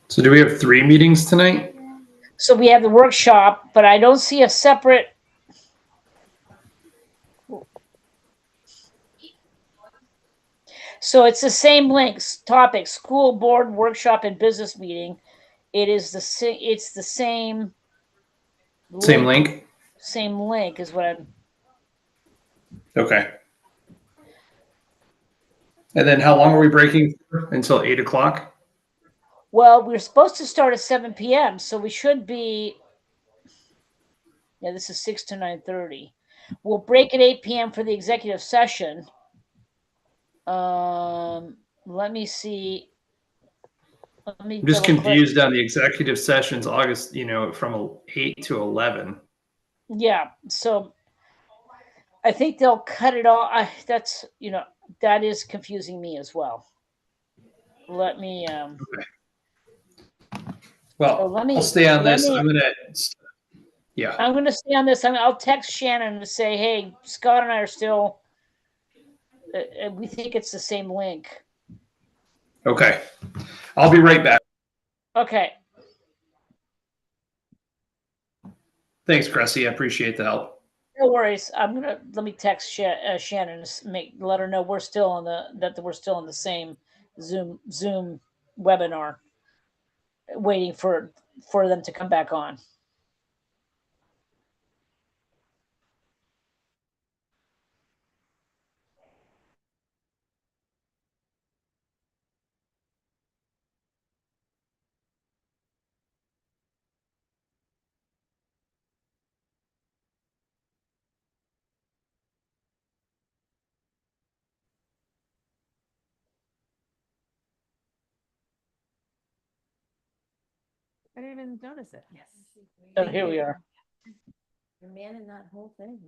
So do we have 3 meetings tonight? So we have the workshop, but I don't see a separate. So it's the same links, topic, school board workshop and business meeting. It's the same. Same link? Same link is what I'm. Okay. And then how long are we breaking for? Until 8 o'clock? Well, we're supposed to start at 7 p.m., so we should be. Yeah, this is 6 to 9:30. We'll break at 8 p.m. for the executive session. Let me see. I'm just confused on the executive sessions, August, from 8 to 11. Yeah, so I think they'll cut it all. That's, that is confusing me as well. Let me, so Well, let me, I'll stay on let this. me, Yeah, I'm gonna stay on this. I'll text Shannon to say, hey, Scott and I are still, we think it's the same link. okay. I'll be right back. Okay. Thanks, Cressy. I appreciate the help. No worries. Let me text Shannon to let her know we're still that we're still in the same Zoom webinar, waiting for them to come back on. I didn't even notice it. Yes. So here we are. You're manning that whole thing.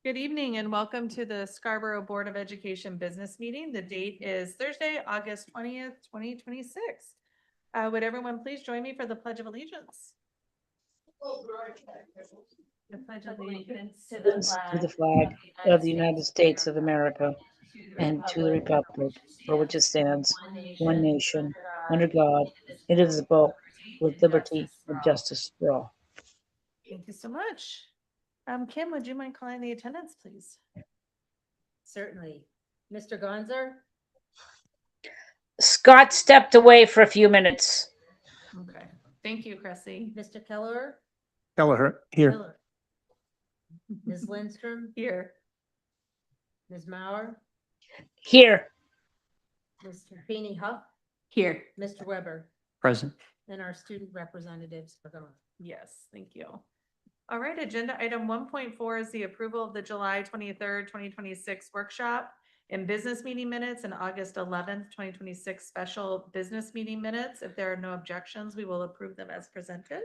Good evening and welcome to the Scarborough Board of Education Business Meeting. The date is Thursday, August 20th, 2026. Would everyone please join me for the Pledge of Allegiance? The Pledge of Allegiance to To the flag of the United States of America and to the republic for which it stands, one nation, under God, indivisible, with liberty and justice for all. Thank you so much. Kim, would you mind calling the attendance, please? Certainly. Mr. Gonzer? Scott stepped away for a few minutes. Okay, thank you, Cressy. Mr. Keller? Kelleher, here. Keller. Ms. Lindstrom? Here. Ms. Mauer? Here. Mr. Feeney Huff? Here. Mr. Weber? Present. And our student representatives are gone. Yes, thank you. All right, agenda item 1.4 is the approval of the July 23rd, 2026 workshop and business meeting minutes and August 11th, 2026 special business meeting minutes. If there are no objections, we will approve them as presented.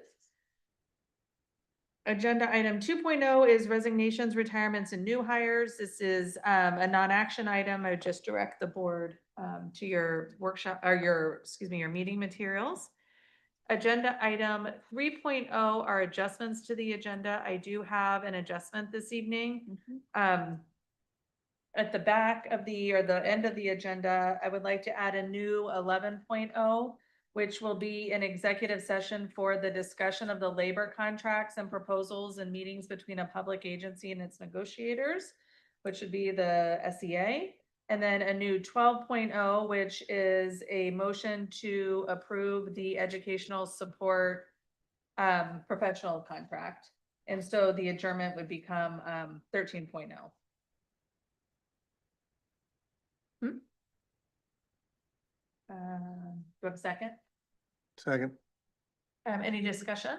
Agenda item 2.0 is resignations, retirements, and new hires. This is a non-action item. I would just direct the board to your workshop or your meeting materials. Agenda item 3.0 are adjustments to the agenda. I do have an adjustment this evening. At the back of the end of the agenda, I would like to add a new 11.0, which will be an executive session for the discussion of the labor contracts and proposals and meetings between a public agency and its negotiators, which would be the SEA. And then a new 12.0, which is a motion to approve the educational support professional contract. And so the adjournment would become 13.0. Do you have a second? Second. Any discussion?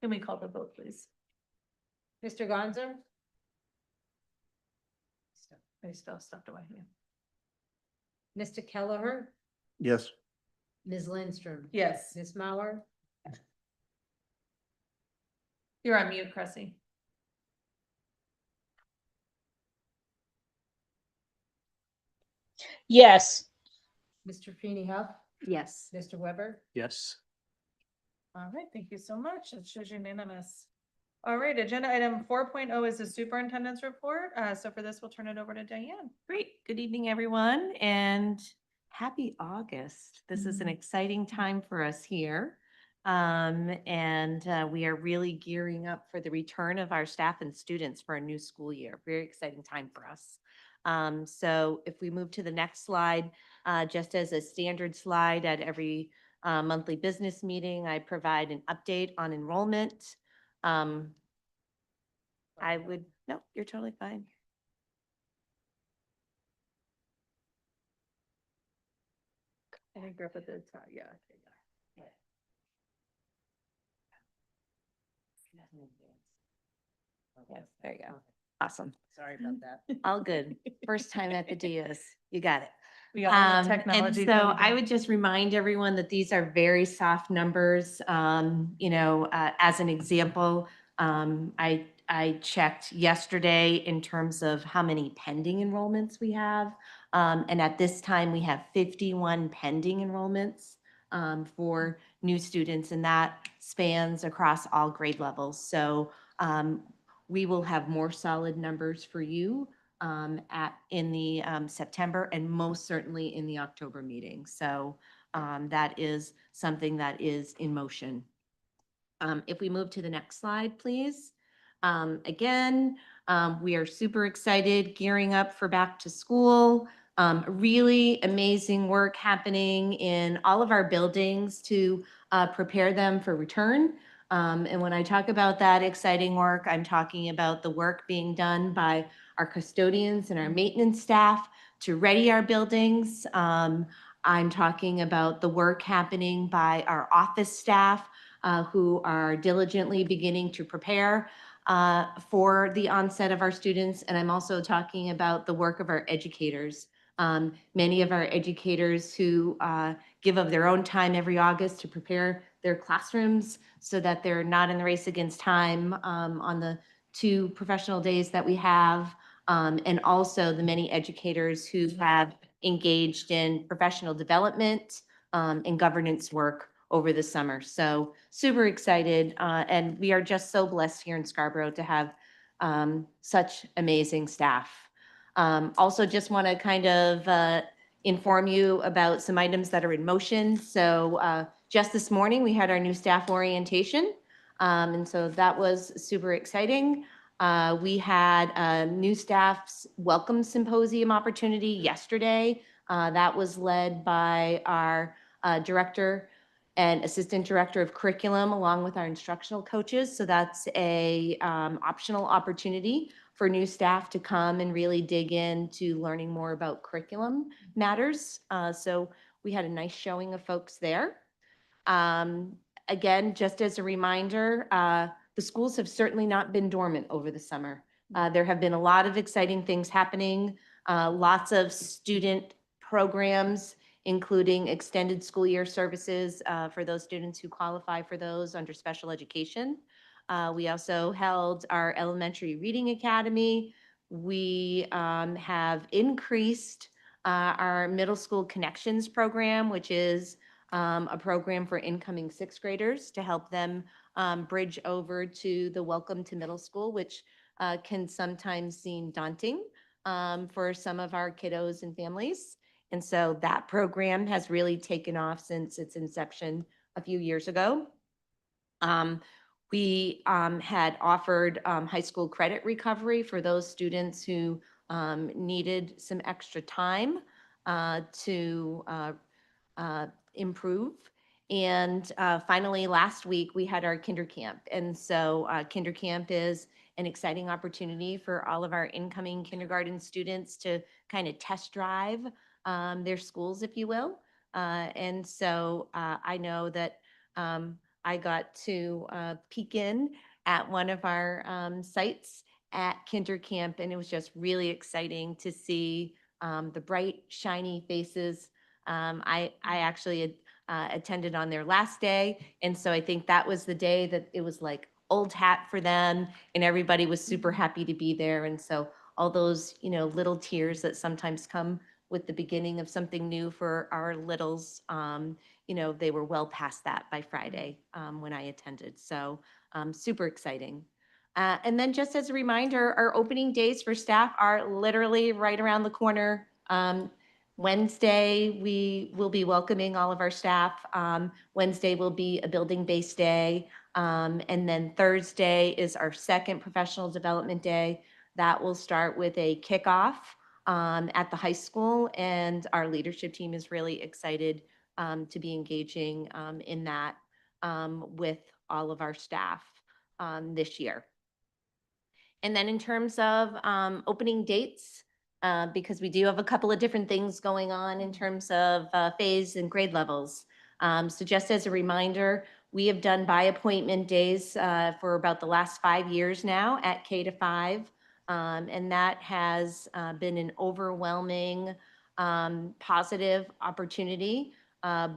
Can we call the vote, please? Mr. Gonzer? I still stepped away. Yeah. Mr. Kelleher? Yes. Ms. Lindstrom? Yes, Ms. Mauer? you're on mute, Cressy. Yes. Mr. Feeney Huff? Yes. Mr. Weber? Yes. All right, thank you so much. It shows unanimous. All right, agenda item 4.0 is the superintendent's report. So for this, we'll turn it over to Diane. Great. Good evening, everyone, and happy August. This is an exciting time for us here. We are really gearing up for the return of our staff and students for a new school year. Very exciting time for us. So if we move to the next slide, just as a standard slide at every monthly business meeting, I provide an update on enrollment. No, you're totally fine. I think we're up at the top, yeah. Yes, there you go. Awesome. Sorry about that. All good. First time at the Diaz. You got it. We got all the And technology. so coming I down. would just remind everyone that these are very soft numbers. As an example, I checked yesterday in terms of how many pending enrollments we have. And at this time, we have 51 pending enrollments for new students, and that spans across all grade levels. So we will have more solid numbers for you in the September and most certainly in the October meeting. So that is something that is in motion. If we move to the next slide, please. Again, we are super excited, gearing up for back to school. Really amazing work happening in all of our buildings to prepare them for return. And when I talk about that exciting work, I'm talking about the work being done by our custodians and our maintenance staff to ready our buildings. I'm talking about the work happening by our office staff who are diligently beginning to prepare for the onset of our students. And I'm also talking about the work of our educators. Many of our educators who give of their own time every August to prepare their classrooms so that they're not in the race against time on the 2 professional days that we have. And also the many educators who have engaged in professional development and governance work over the summer. So super excited. And we are just so blessed here in Scarborough to have such amazing staff. Also just want to kind of inform you about some items that are in motion. So just this morning, we had our new staff orientation. And so that was super exciting. We had a new staff's welcome symposium opportunity yesterday. That was led by our director and assistant director of curriculum, along with our instructional coaches. So that's a optional opportunity for new staff to come and really dig into learning more about curriculum matters. So we had a nice showing of folks there. Again, just as a reminder, the schools have certainly not been dormant over the summer. There have been a lot of exciting things happening, lots of student programs, including extended school year services for those students who qualify for those under special education. We also held our elementary reading academy. We have increased our middle school connections program, which is a program for incoming 6th graders to help them bridge over to the welcome to middle school, which can sometimes seem daunting for some of our kiddos and families. And so that program has really taken off since its inception a few years ago. We had offered high school credit recovery for those students who needed some extra time to improve. And finally, last week, we had our Kinder Camp. And so Kinder Camp is an exciting opportunity for all of our incoming kindergarten students to kind of test drive their schools, if you will. And so I know that I got to peek in at one of our sites at Kinder Camp, and it was just really exciting to see the bright, shiny faces. I actually attended on their last day, and so I think that was the day that it was like old hat for them, and everybody was super happy to be there. And so all those, little tears that sometimes come with the beginning of something new for our littles, they were well past that by Friday when I attended. So super exciting. And then just as a reminder, our opening days for staff are literally right around the corner. Wednesday, we will be welcoming all of our staff. Wednesday will be a building-based day. And then Thursday is our second professional development day. That will start with a kickoff at the high school. And our leadership team is really excited to be engaging in that with all of our staff this year. And then in terms of opening dates, because we do have a couple of different things going on in terms of phase and grade levels. So just as a reminder, we have done by appointment days for about the last 5 years now at K-5. And that has been an overwhelming positive opportunity,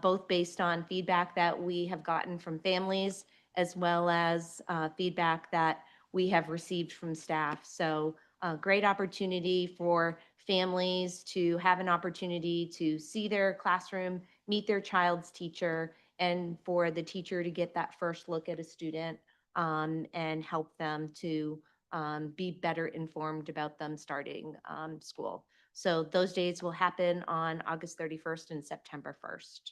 both based on feedback that we have gotten from families as well as feedback that we have received from staff. So great opportunity for families to have an opportunity to see their classroom, meet their child's teacher, and for the teacher to get that first look at a student and help them to be better informed about them starting school. So those days will happen on August 31st and September 1st.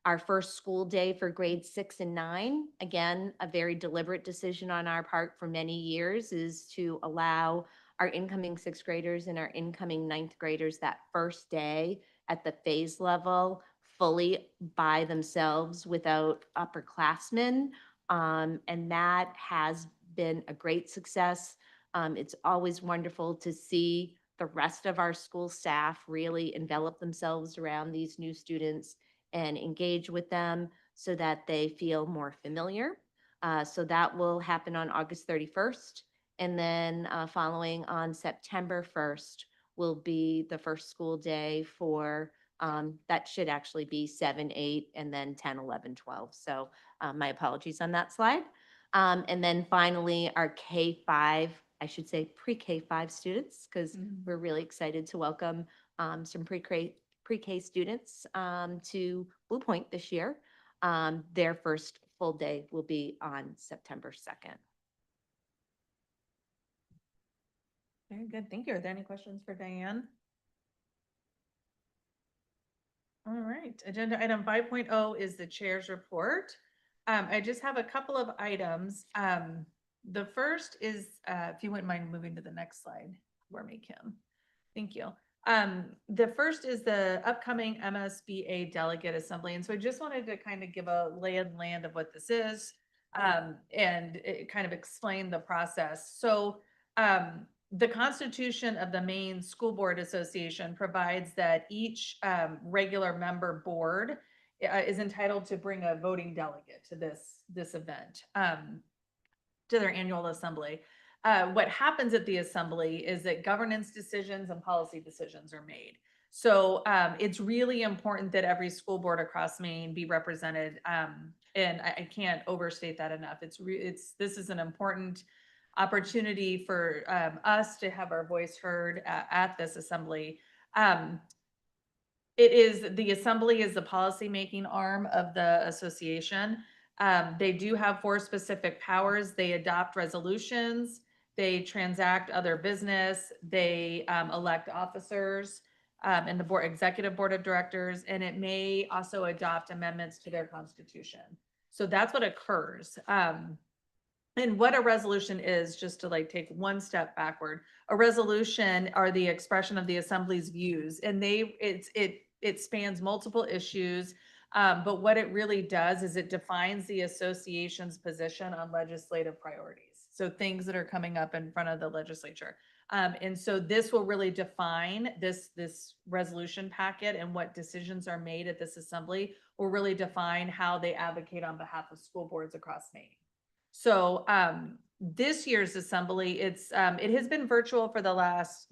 Our first school day for grades 6 and 9, again, a very deliberate decision on our part for many years, is to allow our incoming 6th graders and our incoming 9th graders that first day at the phase level fully by themselves without upperclassmen. And that has been a great success. It's always wonderful to see the rest of our school staff really envelop themselves around these new students and engage with them so that they feel more familiar. So that will happen on August 31st. And then following on September 1st will be the first school day for, that should actually be 7, 8, and then 10, 11, 12. So my apologies on that slide. And then finally, our K-5, I should say pre-K-5 students, because we're really excited to welcome some pre-K students to Blue Point this year. Their first full day will be on September 2nd. Very good. Thank you. Are there any questions for Diane? All right. Agenda item 5.0 is the chair's report. I just have a couple of items. The first is, if you wouldn't mind moving to the next slide for me, Kim. Thank you. The first is the upcoming MSBA delegate assembly. And so I just wanted to kind of give a lay of the land of what this is and it kind of explain the process. So the Constitution of the Maine School Board Association provides that each regular member board is entitled to bring a voting delegate to this event, to their annual assembly. What happens at the assembly is that governance decisions and policy decisions are made. So it's really important that every school board across Maine be represented. And I can't overstate that enough. This is an important opportunity for us to have our voice heard at this assembly. The assembly is the policymaking arm of the association. They do have 4 specific powers. They adopt resolutions, they transact other business, they elect officers and the executive board of directors, and it may also adopt amendments to their constitution. So that's what occurs. And what a resolution is, just to like take one step backward, a resolution are the expression of the assembly's views, and it spans multiple issues. But what it really does is it defines the association's position on legislative priorities. So things that are coming up in front of the legislature. And so this will really define this resolution packet, and what decisions are made at this assembly will really define how they advocate on behalf of school boards across Maine. So this year's assembly, it has been virtual for the last,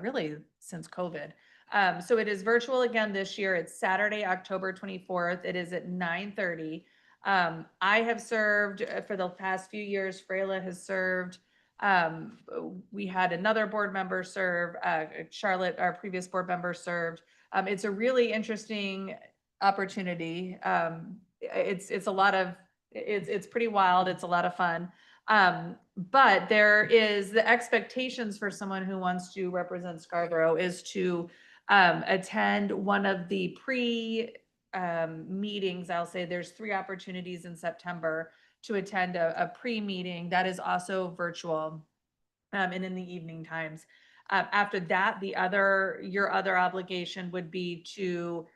really since COVID. So it is virtual again this year. It's Saturday, October 24th. It is at 9:30. I have served for the past few years. Freyla has served. We had another board member serve. Charlotte, our previous board member, served. It's a really interesting opportunity. It's a lot of, it's pretty wild. It's a lot of fun. But there is the expectations for someone who wants to represent Scarborough is to attend one of the meetings. I'll say there's 3 opportunities in September to attend a pre-meeting that is also virtual and in the evening times. After that, your other obligation would be to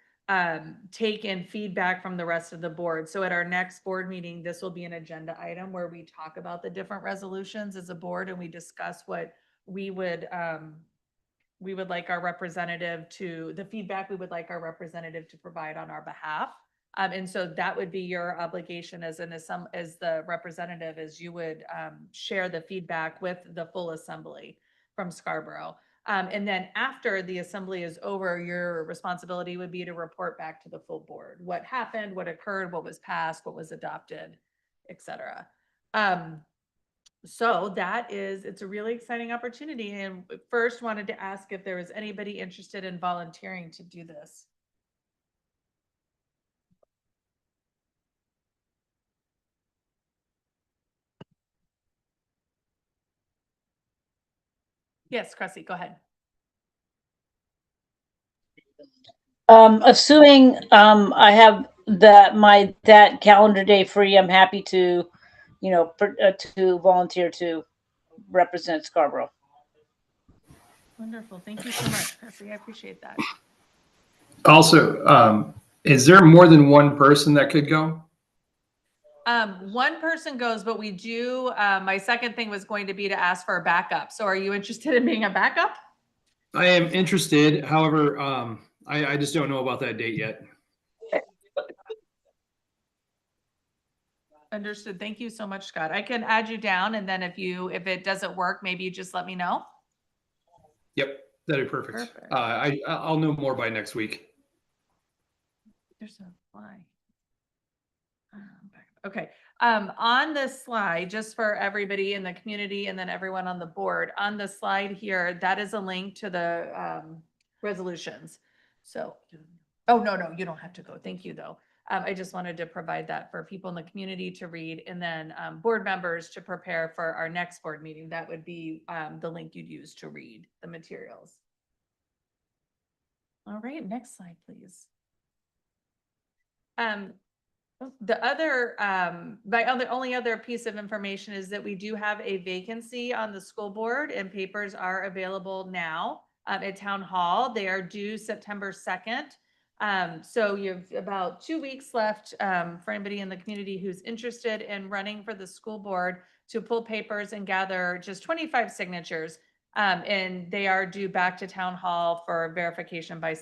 take in feedback from the rest of the board. So at our next board meeting, this will be an agenda item where we talk about the different resolutions as a board, and we discuss what we would like our representative to, the feedback we would like our representative to provide on our behalf. And so that would be your obligation as the representative, as you would share the feedback with the full assembly from Scarborough. And then after the assembly is over, your responsibility would be to report back to the full board. What happened, what occurred, what was passed, what was adopted, et cetera. So it's a really exciting opportunity. And first wanted to ask if there was anybody interested in volunteering to do this. Yes, Cressy, go ahead. Assuming I have that calendar day free, I'm happy to, to volunteer to represent Scarborough. Wonderful. Thank you so much, Cressy. I appreciate that. Also, is there more than one person that could go? One person goes, but we do, my second thing was going to be to ask for a backup. So are you interested in being a backup? I am interested. However, I just don't know about that date yet. Understood. Thank you so much, Scott. I can add you down, and then if it doesn't work, maybe you just let me know. Yep, that'd be perfect. Perfect. I'll know more by next week. There's a fly. Okay. On this slide, just for everybody in the community and then everyone on the board, on the slide here, that is a link to the resolutions. So, oh, no, you don't have to go. Thank you, though. I just wanted to provide that for people in the community to read, and then board members to prepare for our next board meeting. That would be the link you'd use to read the materials. All right, next slide, please. The other, only other piece of information is that we do have a vacancy on the school board, and papers are available now at Town Hall. They are due September 2nd. So you have about 2 weeks left for anybody in the community who's interested in running for the school board to pull papers and gather just 25 signatures. And they are due back to Town Hall for verification by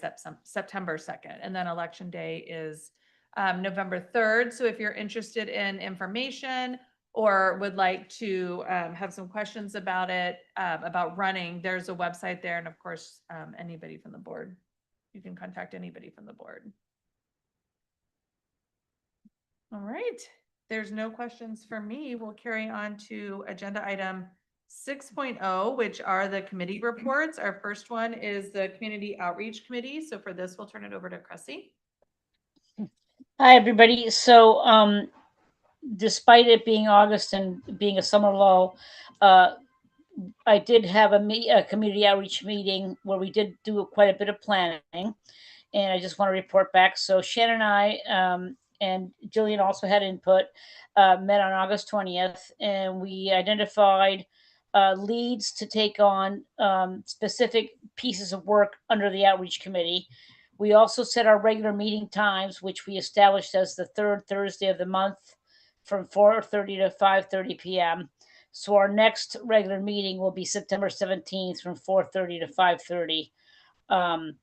September 2nd. And then election day is November 3rd. So if you're interested in information or would like to have some questions about it, about running, there's a website there. And of course, anybody from the board, you can contact anybody from the board. All right. There's no questions for me. We'll carry on to agenda item 6.0, which are the committee reports. Our first one is the Community Outreach Committee. So for this, we'll turn it over to Cressy. Hi, everybody. So despite it being August and being a summer lull, I did have a community outreach meeting where we did do quite a bit of planning, and I just want to report back. So Shannon and I and Jillian also had input, met on August 20th, and we identified leads to take on specific pieces of work under the outreach committee. We also set our regular meeting times, which we established as the third Thursday of the month from 4:30 to 5:30 p.m. So our next regular meeting will be September 17th from 4:30 to 5:30. And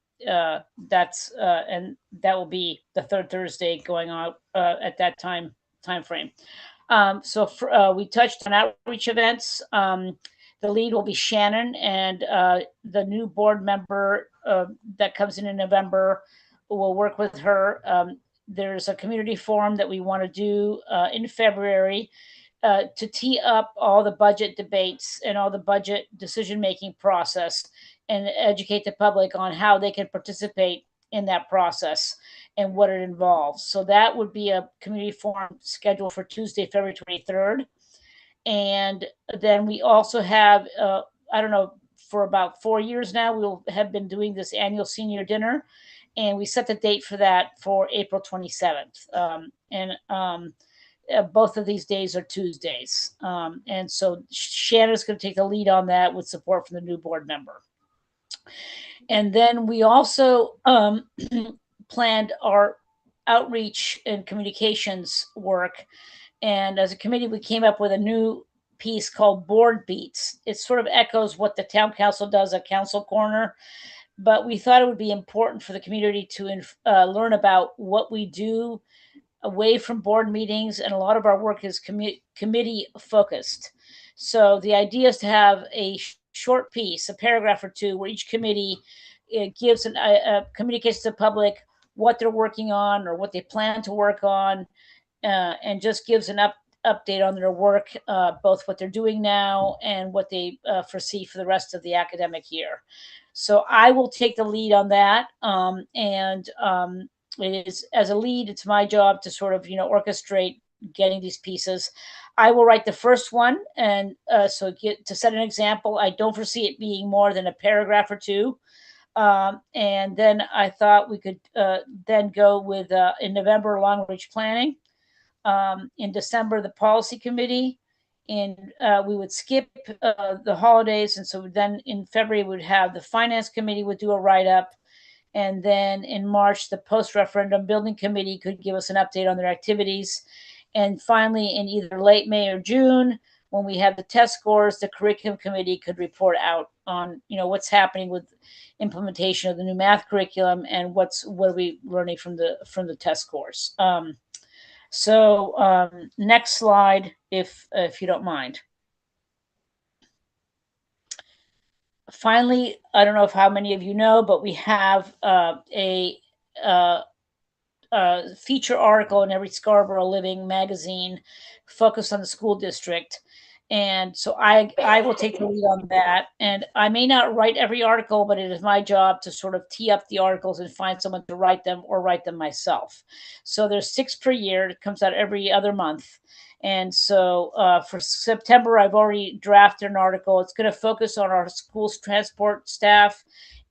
that will be the third Thursday going out at that time frame. We touched on outreach events. The lead will be Shannon, and the new board member that comes in November will work with her. There's a community forum that we want to do in February to tee up all the budget debates and all the budget decision-making process, and educate the public on how they can participate in that process and what it involves. So that would be a community forum scheduled for Tuesday, February 23rd. And then we also have, I don't know, for about 4 years now, we'll have been doing this annual senior dinner, and we set the date for that for April 27th. Both of these days are Tuesdays. And so Shannon's going to take the lead on that with support from the new board member. And then we also planned our outreach and communications work. And as a committee, we came up with a new piece called Board Beats. It sort of echoes what the town council does at Council Corner, but we thought it would be important for the community to learn about what we do away from board meetings, and a lot of our work is committee focused. So the idea is to have a short piece, a paragraph or two, where each committee gives communicates to the public what they're working on or what they plan to work on, and just gives an update on their work, both what they're doing now and what they foresee for the rest of the academic year. So I will take the lead on that. It is, as a lead, it's my job to sort of, orchestrate getting these pieces. I will write the first one. And so to set an example, I don't foresee it being more than a paragraph or two. And then I thought we could then go with, in November, long range planning. In December, the policy committee. We would skip the holidays. And so then in February, we would have the finance committee would do a write-up. And then in March, the post-referendum building committee could give us an update on their activities. And finally, in either late May or June, when we have the test scores, the curriculum committee could report out on, what's happening with implementation of the new math curriculum and what are we learning from the test scores. Next slide, if you don't mind. Finally, I don't know how many of you know, but we have a feature article in every Scarborough Living magazine focused on the school district. And so I will take the lead on that. And I may not write every article, but it is my job to sort of tee up the articles and find someone to write them or write them myself. So there's 6 per year. It comes out every other month. And so for September, I've already drafted an article. It's going to focus on our school's transport staff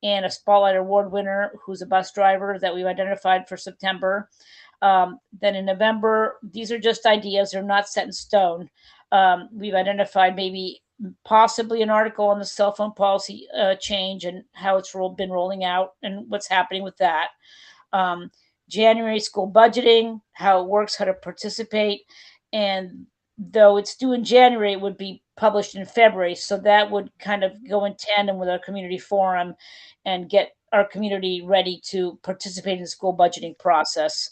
and a Spotlight Award winner who's a bus driver that we've identified for September. Then in November, these are just ideas. They're not set in stone. We've identified possibly an article on the cell phone policy change and how it's been rolling out and what's happening with that. January school budgeting, how it works, how to participate. And though it's due in January, it would be published in February. So that would kind of go in tandem with our community forum and get our community ready to participate in the school budgeting process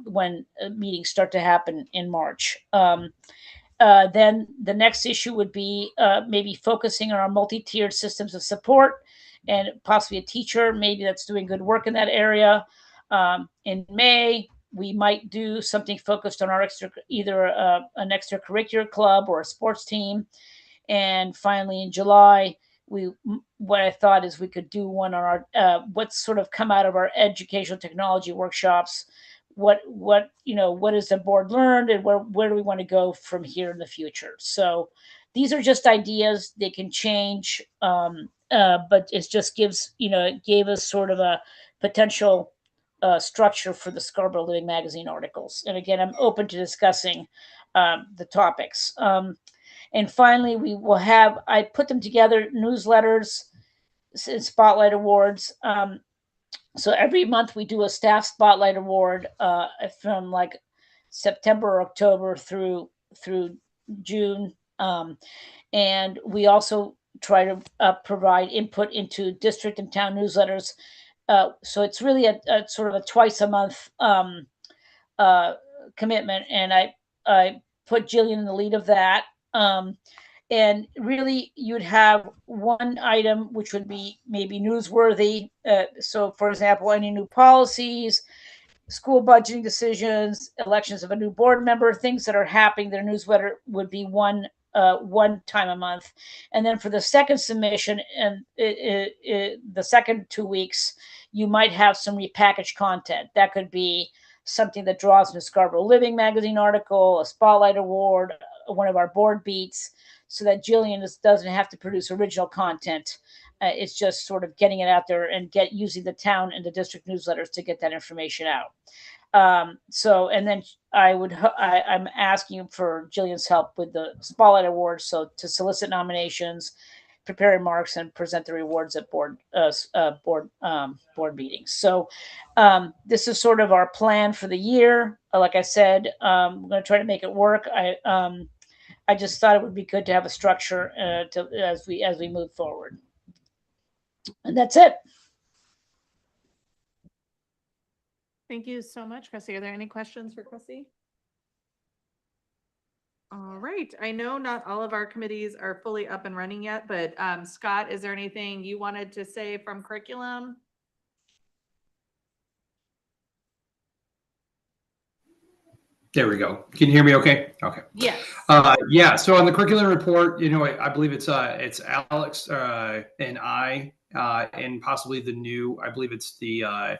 when meetings start to happen in March. Then the next issue would be maybe focusing on our multi-tiered systems of support and possibly a teacher, maybe that's doing good work in that area. In May, we might do something focused on our either an extracurricular club or a sports team. And finally, in July, what I thought is we could do one on our what's sort of come out of our educational technology workshops. What has the board learned, and where do we want to go from here in the future? So these are just ideas. They can change, but it just it gave us sort of a potential structure for the Scarborough Living magazine articles. And again, I'm open to discussing the topics. And finally, I put them together, newsletters, Spotlight Awards. So every month we do a staff Spotlight Award from like September or October through June. And we also try to provide input into district and town newsletters. So it's really a sort of a twice a month commitment. And I put Jillian in the lead of that. And really, you'd have one item which would be maybe newsworthy. So, for example, any new policies, school budgeting decisions, elections of a new board member, things that are happening. Their newsletter would be one time a month. And then for the second submission and the second 2 weeks, you might have some repackaged content. That could be something that draws from a Scarborough Living magazine article, a Spotlight Award, one of our board beats, so that Jillian doesn't have to produce original content. It's just sort of getting it out there and using the town and the district newsletters to get that information out. And then I'm asking for Jillian's help with the Spotlight Awards. So to solicit nominations, prepare remarks, and present the rewards at board meetings. So this is sort of our plan for the year. Like I said, I'm going to try to make it work. I just thought it would be good to have a structure as we move forward. And that's it. Thank you so much, Chrissy. Are there any questions for Chrissy? All right, I know not all of our committees are fully up and running yet, but Scott, is there anything you wanted to say from curriculum? There we go. Can you hear me okay? Okay. Yes. Yeah, so on the curriculum report, I believe it's Alex and I and possibly I believe it's the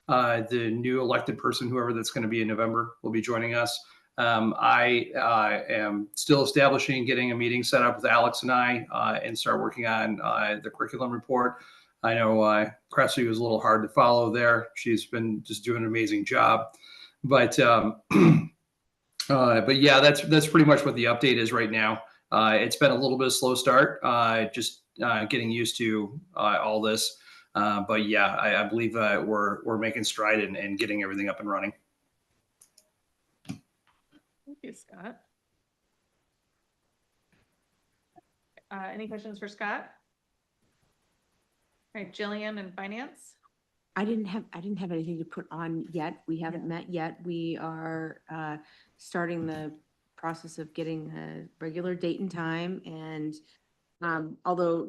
new elected person, whoever that's going to be in November, will be joining us. I am still establishing, getting a meeting set up with Alex and I and start working on the curriculum report. I know Cressy was a little hard to follow there. She's been just doing an amazing job. But but yeah, that's pretty much what the update is right now. It's been a little bit of a slow start, just getting used to all this. But yeah, I believe we're making stride and getting everything up and running. Thank you, Scott. Any questions for Scott? All right, Jillian in finance. I didn't have anything to put on yet. We haven't met yet. We are starting the process of getting a regular date and time. And although,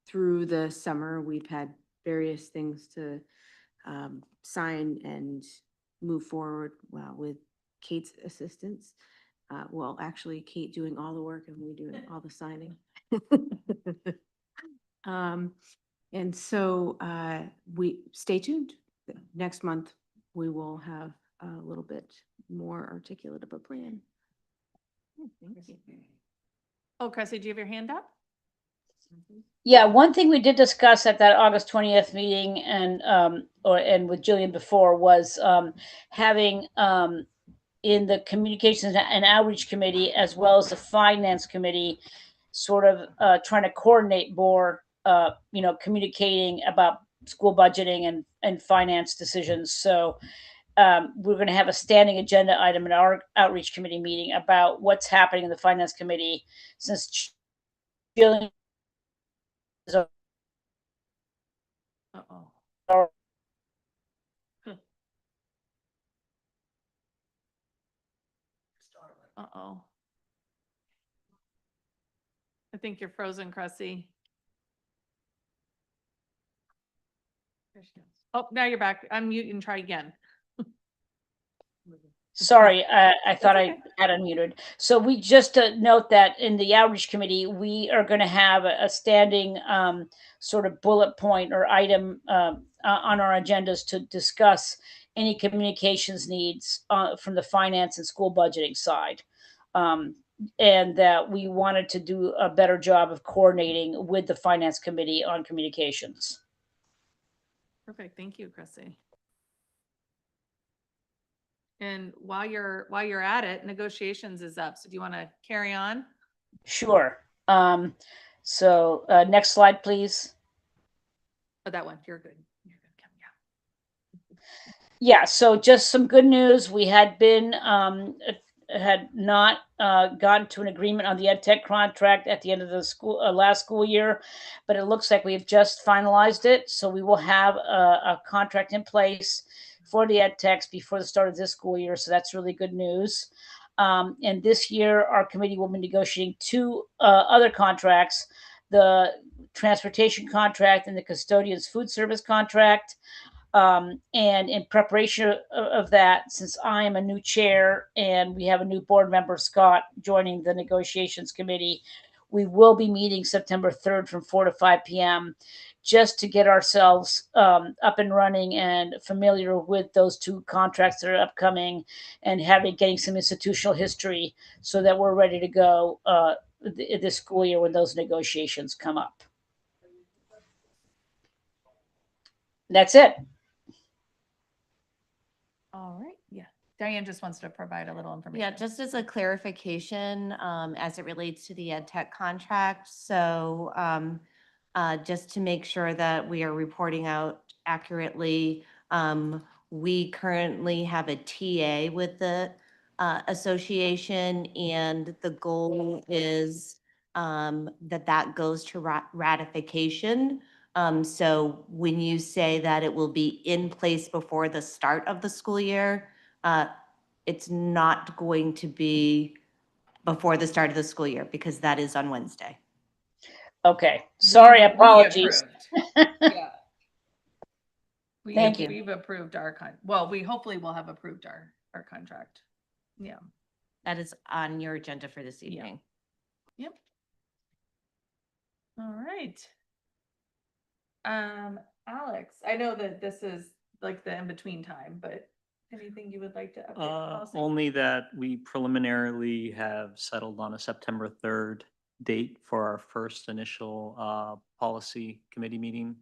through the summer, we've had various things to sign and move forward, well, with Kate's assistance. Well, actually, Kate doing all the work and we doing all the signing. And so we stay tuned. Next month, we will have a little bit more articulate of a plan. Oh, Cressy, do you have your hand up? Yeah, one thing we did discuss at that August 20th meeting and with Jillian before was having in the communications and outreach committee as well as the finance committee sort of trying to coordinate more communicating about school budgeting and finance decisions. So we're going to have a standing agenda item in our outreach committee meeting about what's happening in the finance committee since Jillian is Uh-oh. Uh-oh. I think you're frozen, Cressy. Oh, now you're back. Unmute and try again. Sorry, I thought okay. I had unmuted. So we just note that in the outreach committee, we are going to have a standing sort of bullet point or item on our agendas to discuss any communications needs from the finance and school budgeting side. And that we wanted to do a better job of coordinating with the finance committee on communications. Perfect. Thank you, Cressy. And while you're at it, negotiations is up. So do you want to carry on? Sure. So next slide, please. Oh, that one. You're good. You're good. Yeah. So just some good news. We had been had not gotten to an agreement on the ed tech contract at the end of the last school year, but it looks like we have just finalized it. So we will have a contract in place for the ed techs before the start of this school year. So that's really good news. And this year, our committee will be negotiating two other contracts, the transportation contract and the custodian's food service contract. And in preparation of that, since I am a new chair and we have a new board member, Scott, joining the negotiations committee, we will be meeting September 3rd from 4 to 5 p.m. just to get ourselves up and running and familiar with those two contracts that are upcoming and getting some institutional history so that we're ready to go this school year when those negotiations come up. That's it. All right. Yeah. Diane just wants to provide a little information. Yeah, just as a clarification, as it relates to the ed tech contract. So just to make sure that we are reporting out accurately, we currently have a TA with the association, and the goal is that goes to ratification. So when you say that it will be in place before the start of the school year, it's not going to be before the start of the school year, because that is on Wednesday. Okay, sorry, We apologies. approved. Yeah. Thank you. We've approved our well, we hopefully will have approved our contract. Yeah. That is on your agenda for this Yeah. evening. Yep. All right. Alex, I know that this is like the in-between time, but anything you would like to update? policy? Only that we preliminarily have settled on a September 3rd date for our first initial policy committee meeting.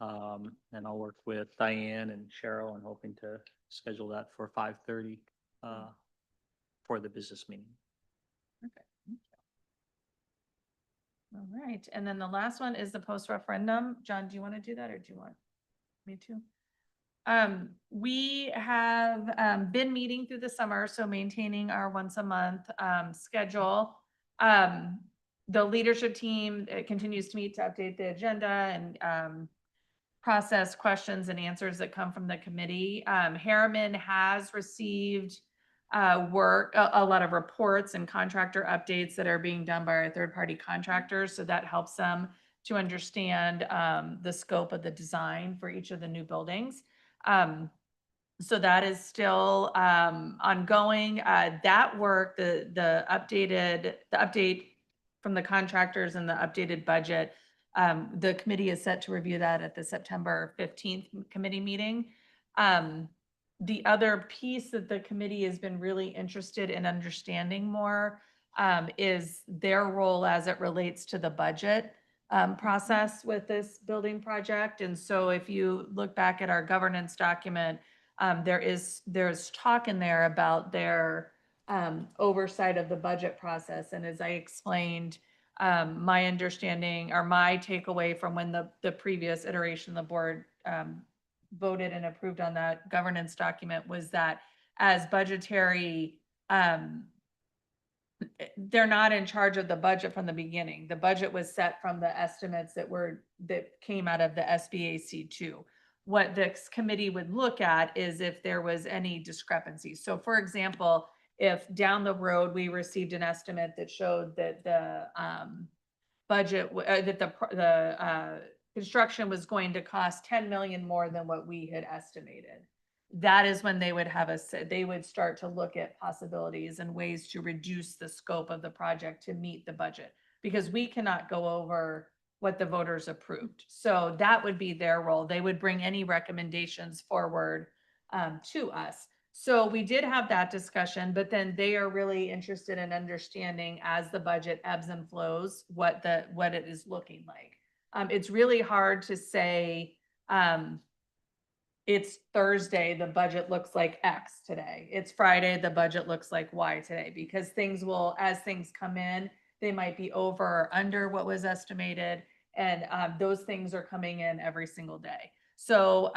And I'll work with Diane and Cheryl and hoping to schedule that for 5:30 for the business meeting. All right, and then the last one is the post-referendum. John, do you want to do that or do you want me to? We have been meeting through the summer, so maintaining our once a month schedule. The leadership team continues to meet to update the agenda and process questions and answers that come from the committee. Harriman has received a lot of reports and contractor updates that are being done by our third-party contractors. So that helps them to understand the scope of the design for each of the new buildings. So that is still ongoing. That work, the update from the contractors and the updated budget, the committee is set to review that at the September 15th committee meeting. The other piece that the committee has been really interested in understanding more is their role as it relates to the budget process with this building project. And so if you look back at our governance document, there's talk in there about their oversight of the budget process. And as I explained, my understanding or my takeaway from when the previous iteration of the board voted and approved on that governance document was that as budgetary, they're not in charge of the budget from the beginning. The budget was set from the estimates that came out of the SBAC2. What this committee would look at is if there was any discrepancy. So for example, if down the road we received an estimate that showed that the budget, that the construction was going to cost 10 million more than what we had estimated, that is when they would they would start to look at possibilities and ways to reduce the scope of the project to meet the budget, because we cannot go over what the voters approved. So that would be their role. They would bring any recommendations forward to us. So we did have that discussion, but then they are really interested in understanding as the budget ebbs and flows, what it is looking like. It's really hard to say, it's Thursday, the budget looks like X today. It's Friday, the budget looks like Y today, because as things come in, they might be over or under what was estimated. And those things are coming in every single day. So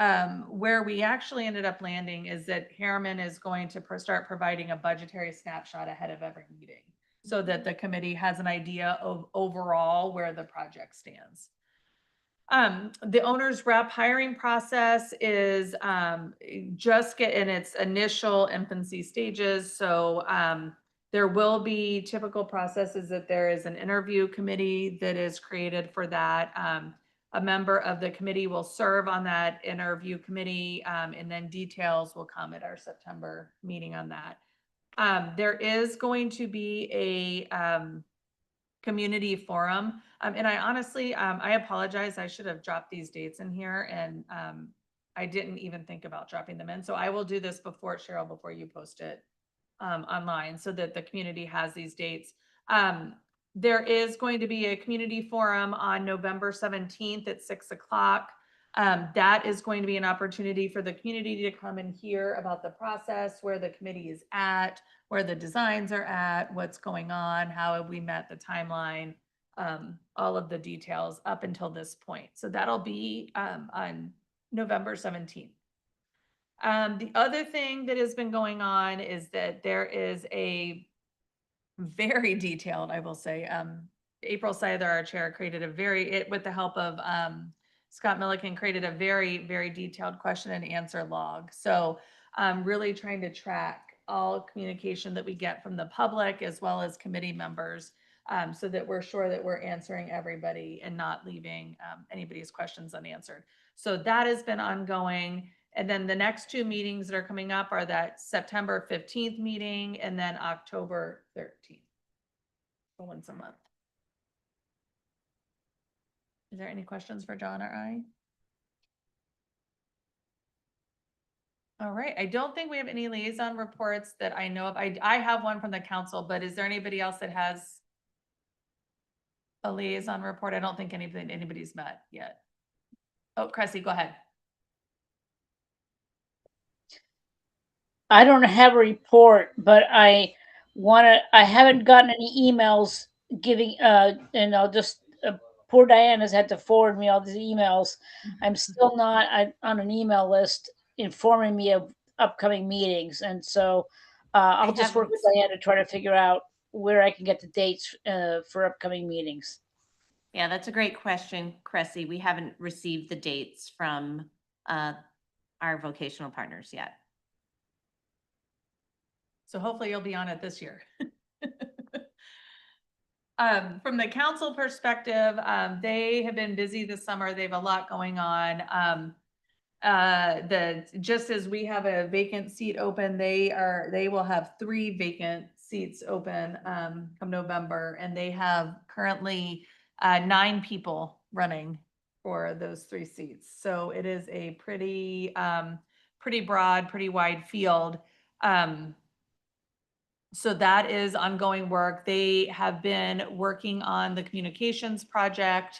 where we actually ended up landing is that Harriman is going to start providing a budgetary snapshot ahead of every meeting so that the committee has an idea of overall where the project stands. The owner's rep hiring process is just in its initial infancy stages. So there will be typical processes that there is an interview committee that is created for that. A member of the committee will serve on that interview committee, and then details will come at our September meeting on that. There is going to be a community forum. And I honestly, I apologize. I should have dropped these dates in here, and I didn't even think about dropping them in. So I will do this before, Cheryl, before you post it online so that the community has these dates. There is going to be a community forum on November 17th at 6 o'clock. That is going to be an opportunity for the community to come and hear about the process, where the committee is at, where the designs are at, what's going on, how have we met the timeline, all of the details up until this point. So that'll be on November 17th. The other thing that has been going on is that there is a very detailed, I will say, April Seither, our chair, created with the help of Scott Milliken, created a very, very detailed question and answer log. So I'm really trying to track all communication that we get from the public as well as committee members, so that we're sure that we're answering everybody and not leaving anybody's questions unanswered. So that has been ongoing. And then the next two meetings that are coming up are that September 15th meeting and then October 13th. So once a month. Is there any questions for John or I? All right, I don't think we have any liaison reports that I know of. I have one from the council, but is there anybody else that has a liaison report? I don't think anybody's met yet. Oh, Cressy, go ahead. I don't have a report, but I haven't gotten any emails giving, and I'll just, poor Diane has had to forward me all these emails. I'm still not on an email list informing me of upcoming meetings. And so, I'll just work with Diane to try to figure out where I can get the dates, for upcoming meetings. Yeah, that's a great question, Cressy. We haven't received the dates from our vocational partners yet. So hopefully you'll be on it this year. From the council perspective, they have been busy this summer. They have a lot going on. Just as we have a vacant seat open, they will have 3 vacant seats open come November, and they have currently 9 people running for those 3 seats. So it is a pretty broad, pretty wide field. So that is ongoing work. They have been working on the communications project.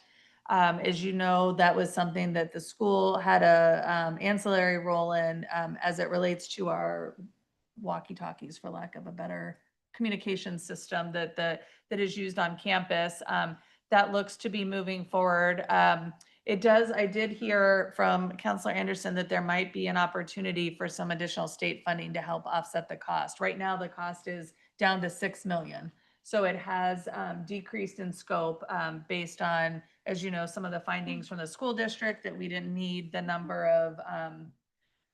As you know, that was something that the school had a ancillary role in as it relates to our walkie-talkies, for lack of a better communication system that is used on campus. That looks to be moving forward. I did hear from Counselor Anderson that there might be an opportunity for some additional state funding to help offset the cost. Right now, the cost is down to $6 million. So it has decreased in scope based on, as you know, some of the findings from the school district that we didn't need the number of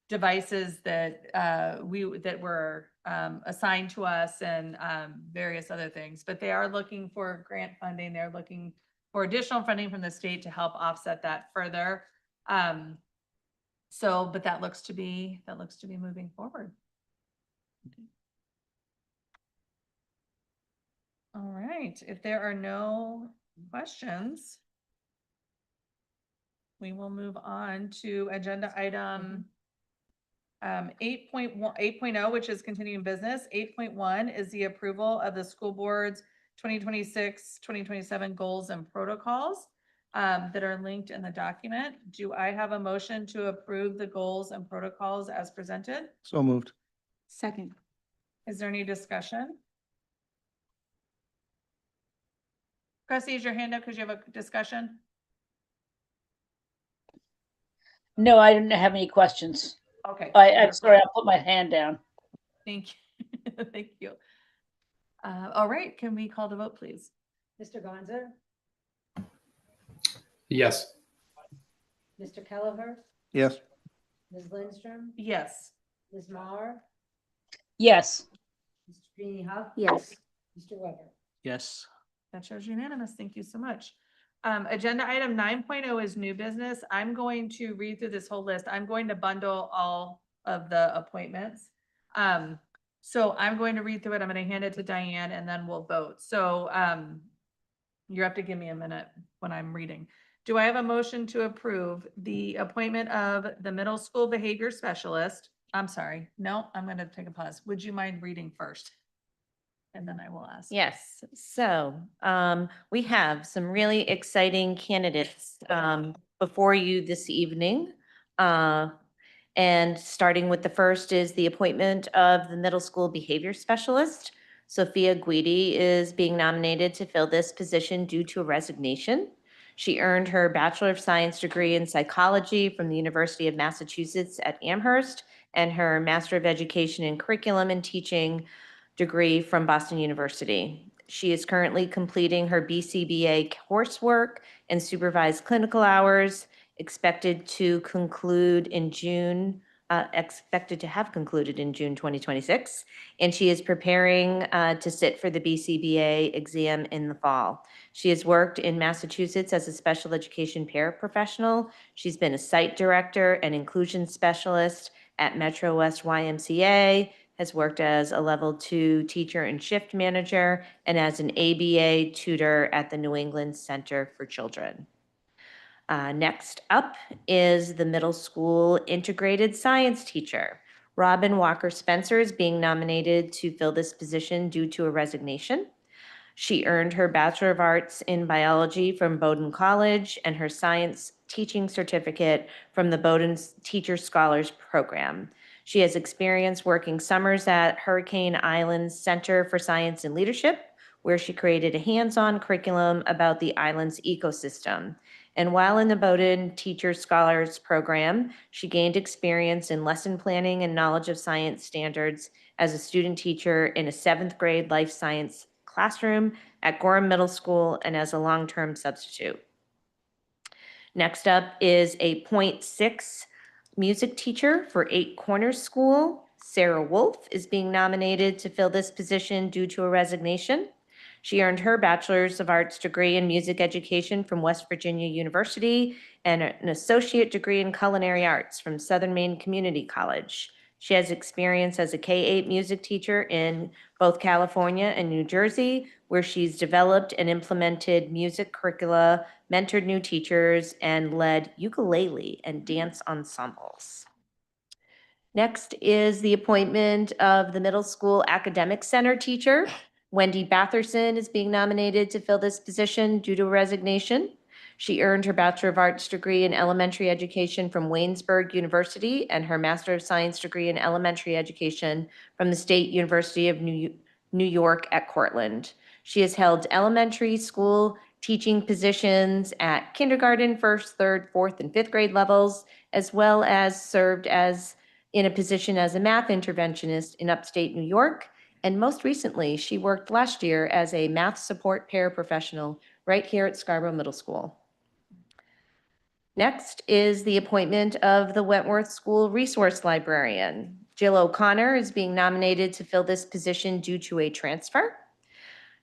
devices that were assigned to us and various other things. But they are looking for grant funding. They're looking for additional funding from the state to help offset that further. But that looks to be moving forward. All right, if there are no questions, we will move on to agenda item 8.0, which is continuing business. 8.1 is the approval of the school board's 2026-2027 goals and protocols that are linked in the document. Do I have a motion to approve the goals and protocols as presented? So moved. Second. Is there any discussion? Cressy, is your hand up because you have a discussion? No, I didn't have any questions. Okay. I'm sorry, I'll put my hand down. Thank you. Thank you. All right, can we call the vote, please? Mr. Gonzer, Yes. Mr. Kelleher, Yes. Ms. Lindstrom, Yes. Ms. Mauer, Yes. Mr. Jeannie Hough. Yes. Mr. Weber. Yes. That shows unanimous. Thank you so much. Agenda item 9.0 is new business. I'm going to read through this whole list. I'm going to bundle all of the appointments. So I'm going to read through it. I'm going to hand it to Diane and then we'll vote. So you have to give me a minute when I'm reading. Do I have a motion to approve the appointment of the middle school behavior specialist? I'm sorry. No, I'm going to take a pause. Would you mind reading first? And then I will ask. Yes, so we have some really exciting candidates before you this evening. And starting with the first is the appointment of the middle school behavior specialist. Sophia Guidi is being nominated to fill this position due to a resignation. She earned her Bachelor of Science degree in psychology from the University of Massachusetts at Amherst and her Master of Education in Curriculum and Teaching degree from Boston University. She is currently completing her BCBA coursework and supervised clinical hours, expected to conclude in June expected to have concluded in June 2026, and she is preparing to sit for the BCBA exam in the fall. She has worked in Massachusetts as a special education paraprofessional. She's been a site director and inclusion specialist at Metro West YMCA, has worked as a level 2 teacher and shift manager, and as an ABA tutor at the New England Center for Children. Next up is the middle school integrated science teacher. Robin Walker Spencer is being nominated to fill this position due to a resignation. She earned her Bachelor of Arts in Biology from Bowdoin College and her science teaching certificate from the Bowdoin Teacher Scholars Program. She has experience working summers at Hurricane Island's Center for Science and Leadership, where she created a hands-on curriculum about the island's ecosystem. And while in the Bowdoin Teacher Scholars Program, she gained experience in lesson planning and knowledge of science standards as a student teacher in a 7th grade life science classroom at Gorham Middle School and as a long-term substitute. Next up is a .6 music teacher for 8 Corners School. Sarah Wolf is being nominated to fill this position due to a resignation. She earned her Bachelor's of Arts degree in music education from West Virginia University and an associate degree in culinary arts from Southern Maine Community College. She has experience as a K-8 music teacher in both California and New Jersey, where she's developed and implemented music curricula, mentored new teachers, and led ukulele and dance ensembles. Next is the appointment of the middle school academic center teacher. Wendy Batherson is being nominated to fill this position due to a resignation. She earned her Bachelor of Arts degree in elementary education from Waynesburg University and her Master of Science degree in elementary education from the State University of New York at Cortland. She has held elementary school teaching positions at kindergarten, 1st, 3rd, 4th, and 5th grade levels, as well as served as in a position as a math interventionist in upstate New York. And most recently, she worked last year as a math support paraprofessional right here at Scarborough Middle School. Next is the appointment of the Wentworth School Resource Librarian. Jill O'Connor is being nominated to fill this position due to a transfer.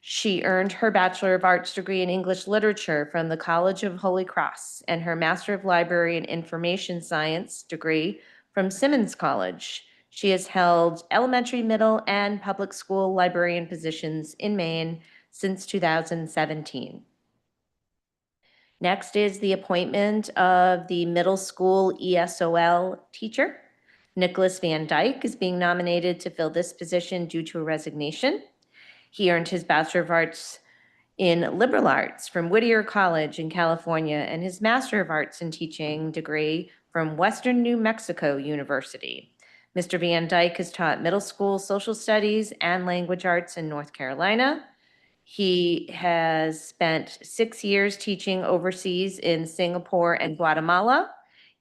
She earned her Bachelor of Arts degree in English Literature from the College of Holy Cross and her Master of Library and Information Science degree from Simmons College. She has held elementary, middle, and public school librarian positions in Maine since 2017. Next is the appointment of the middle school ESOL teacher. Nicholas Van Dyke is being nominated to fill this position due to a resignation. He earned his Bachelor of Arts in Liberal Arts from Whittier College in California and his Master of Arts in Teaching degree from Western New Mexico University. Mr. Van Dyke has taught middle school social studies and language arts in North Carolina. He has spent 6 years teaching overseas in Singapore and Guatemala.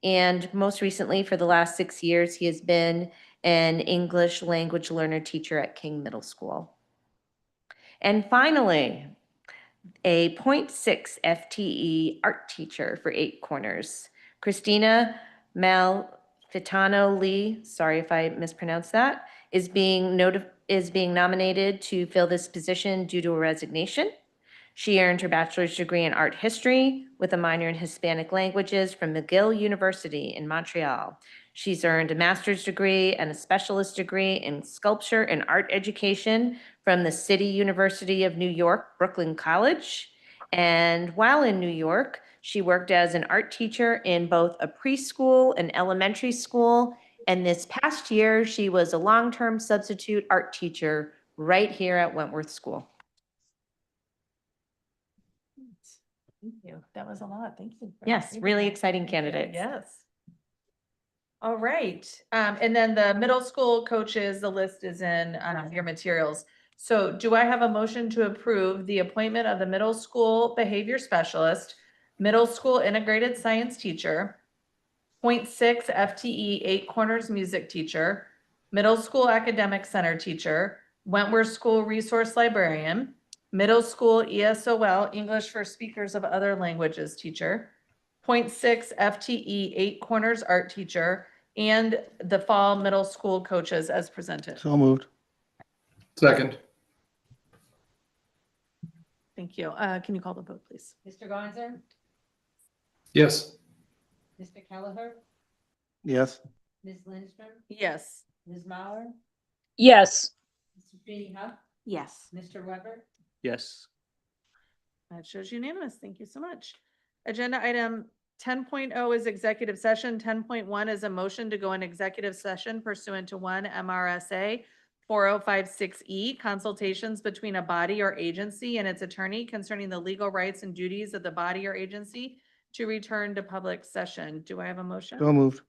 And most recently, for the last 6 years, he has been an English language learner teacher at King Middle School. And finally, a .6 FTE art teacher for 8 Corners. Christina Malfitano Lee, sorry if I mispronounced that, is being nominated to fill this position due to a resignation. She earned her bachelor's degree in art history with a minor in Hispanic languages from McGill University in Montreal. She's earned a master's degree and a specialist degree in sculpture and art education from the City University of New York, Brooklyn College. And while in New York, she worked as an art teacher in both a preschool and elementary school. And this past year, she was a long-term substitute art teacher right here at Wentworth School. Thank you. That was a lot. Thank you. Yes, really exciting candidates. Yes. All right. And then the middle school coaches, the list is in your materials. So do I have a motion to approve the appointment of the middle school behavior specialist, middle school integrated science teacher, .6 FTE 8 Corners music teacher, middle school academic center teacher, Wentworth School resource librarian, middle school ESOL English for speakers of other languages teacher, .6 FTE 8 Corners art teacher, and the fall middle school coaches as presented. So moved. Second. Thank you. Can you call the vote, please? Mr. Garza, Yes. Mr. Kelleher, Yes. Ms. Lindstrom, Yes. Ms. Mauer, Yes. Mr. Sweeney Huff, Yes. Mr. Weber, Yes. That shows unanimous. Thank you so much. Agenda item 10.0 is executive session. 10.1 is a motion to go in executive session pursuant to 1 MRSA 4056E, consultations between a body or agency and its attorney concerning the legal rights and duties of the body or agency to return to public session. Do I have a motion? So moved.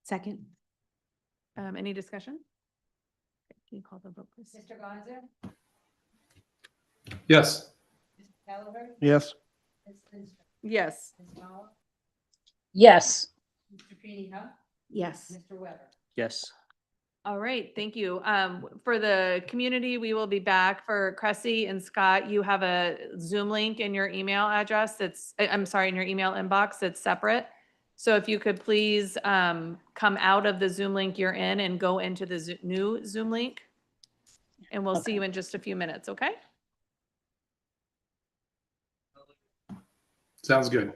Second. Any discussion? Can you call the vote, please? Mr. Garza, Yes. Mr. Kelleher, Yes. Ms. Lindstrom, Yes. Ms. Mauer, Yes. Mr. Sweeney Huff, Yes. Mr. Weber. Yes. All right, thank you. For the community, we will be back. For Cressy and Scott, you have a Zoom link in your email address that's, I'm sorry, in your email inbox that's separate. So if you could please come out of the Zoom link you're in and go into the new Zoom link. And we'll see you in just a few minutes, okay? Sounds good.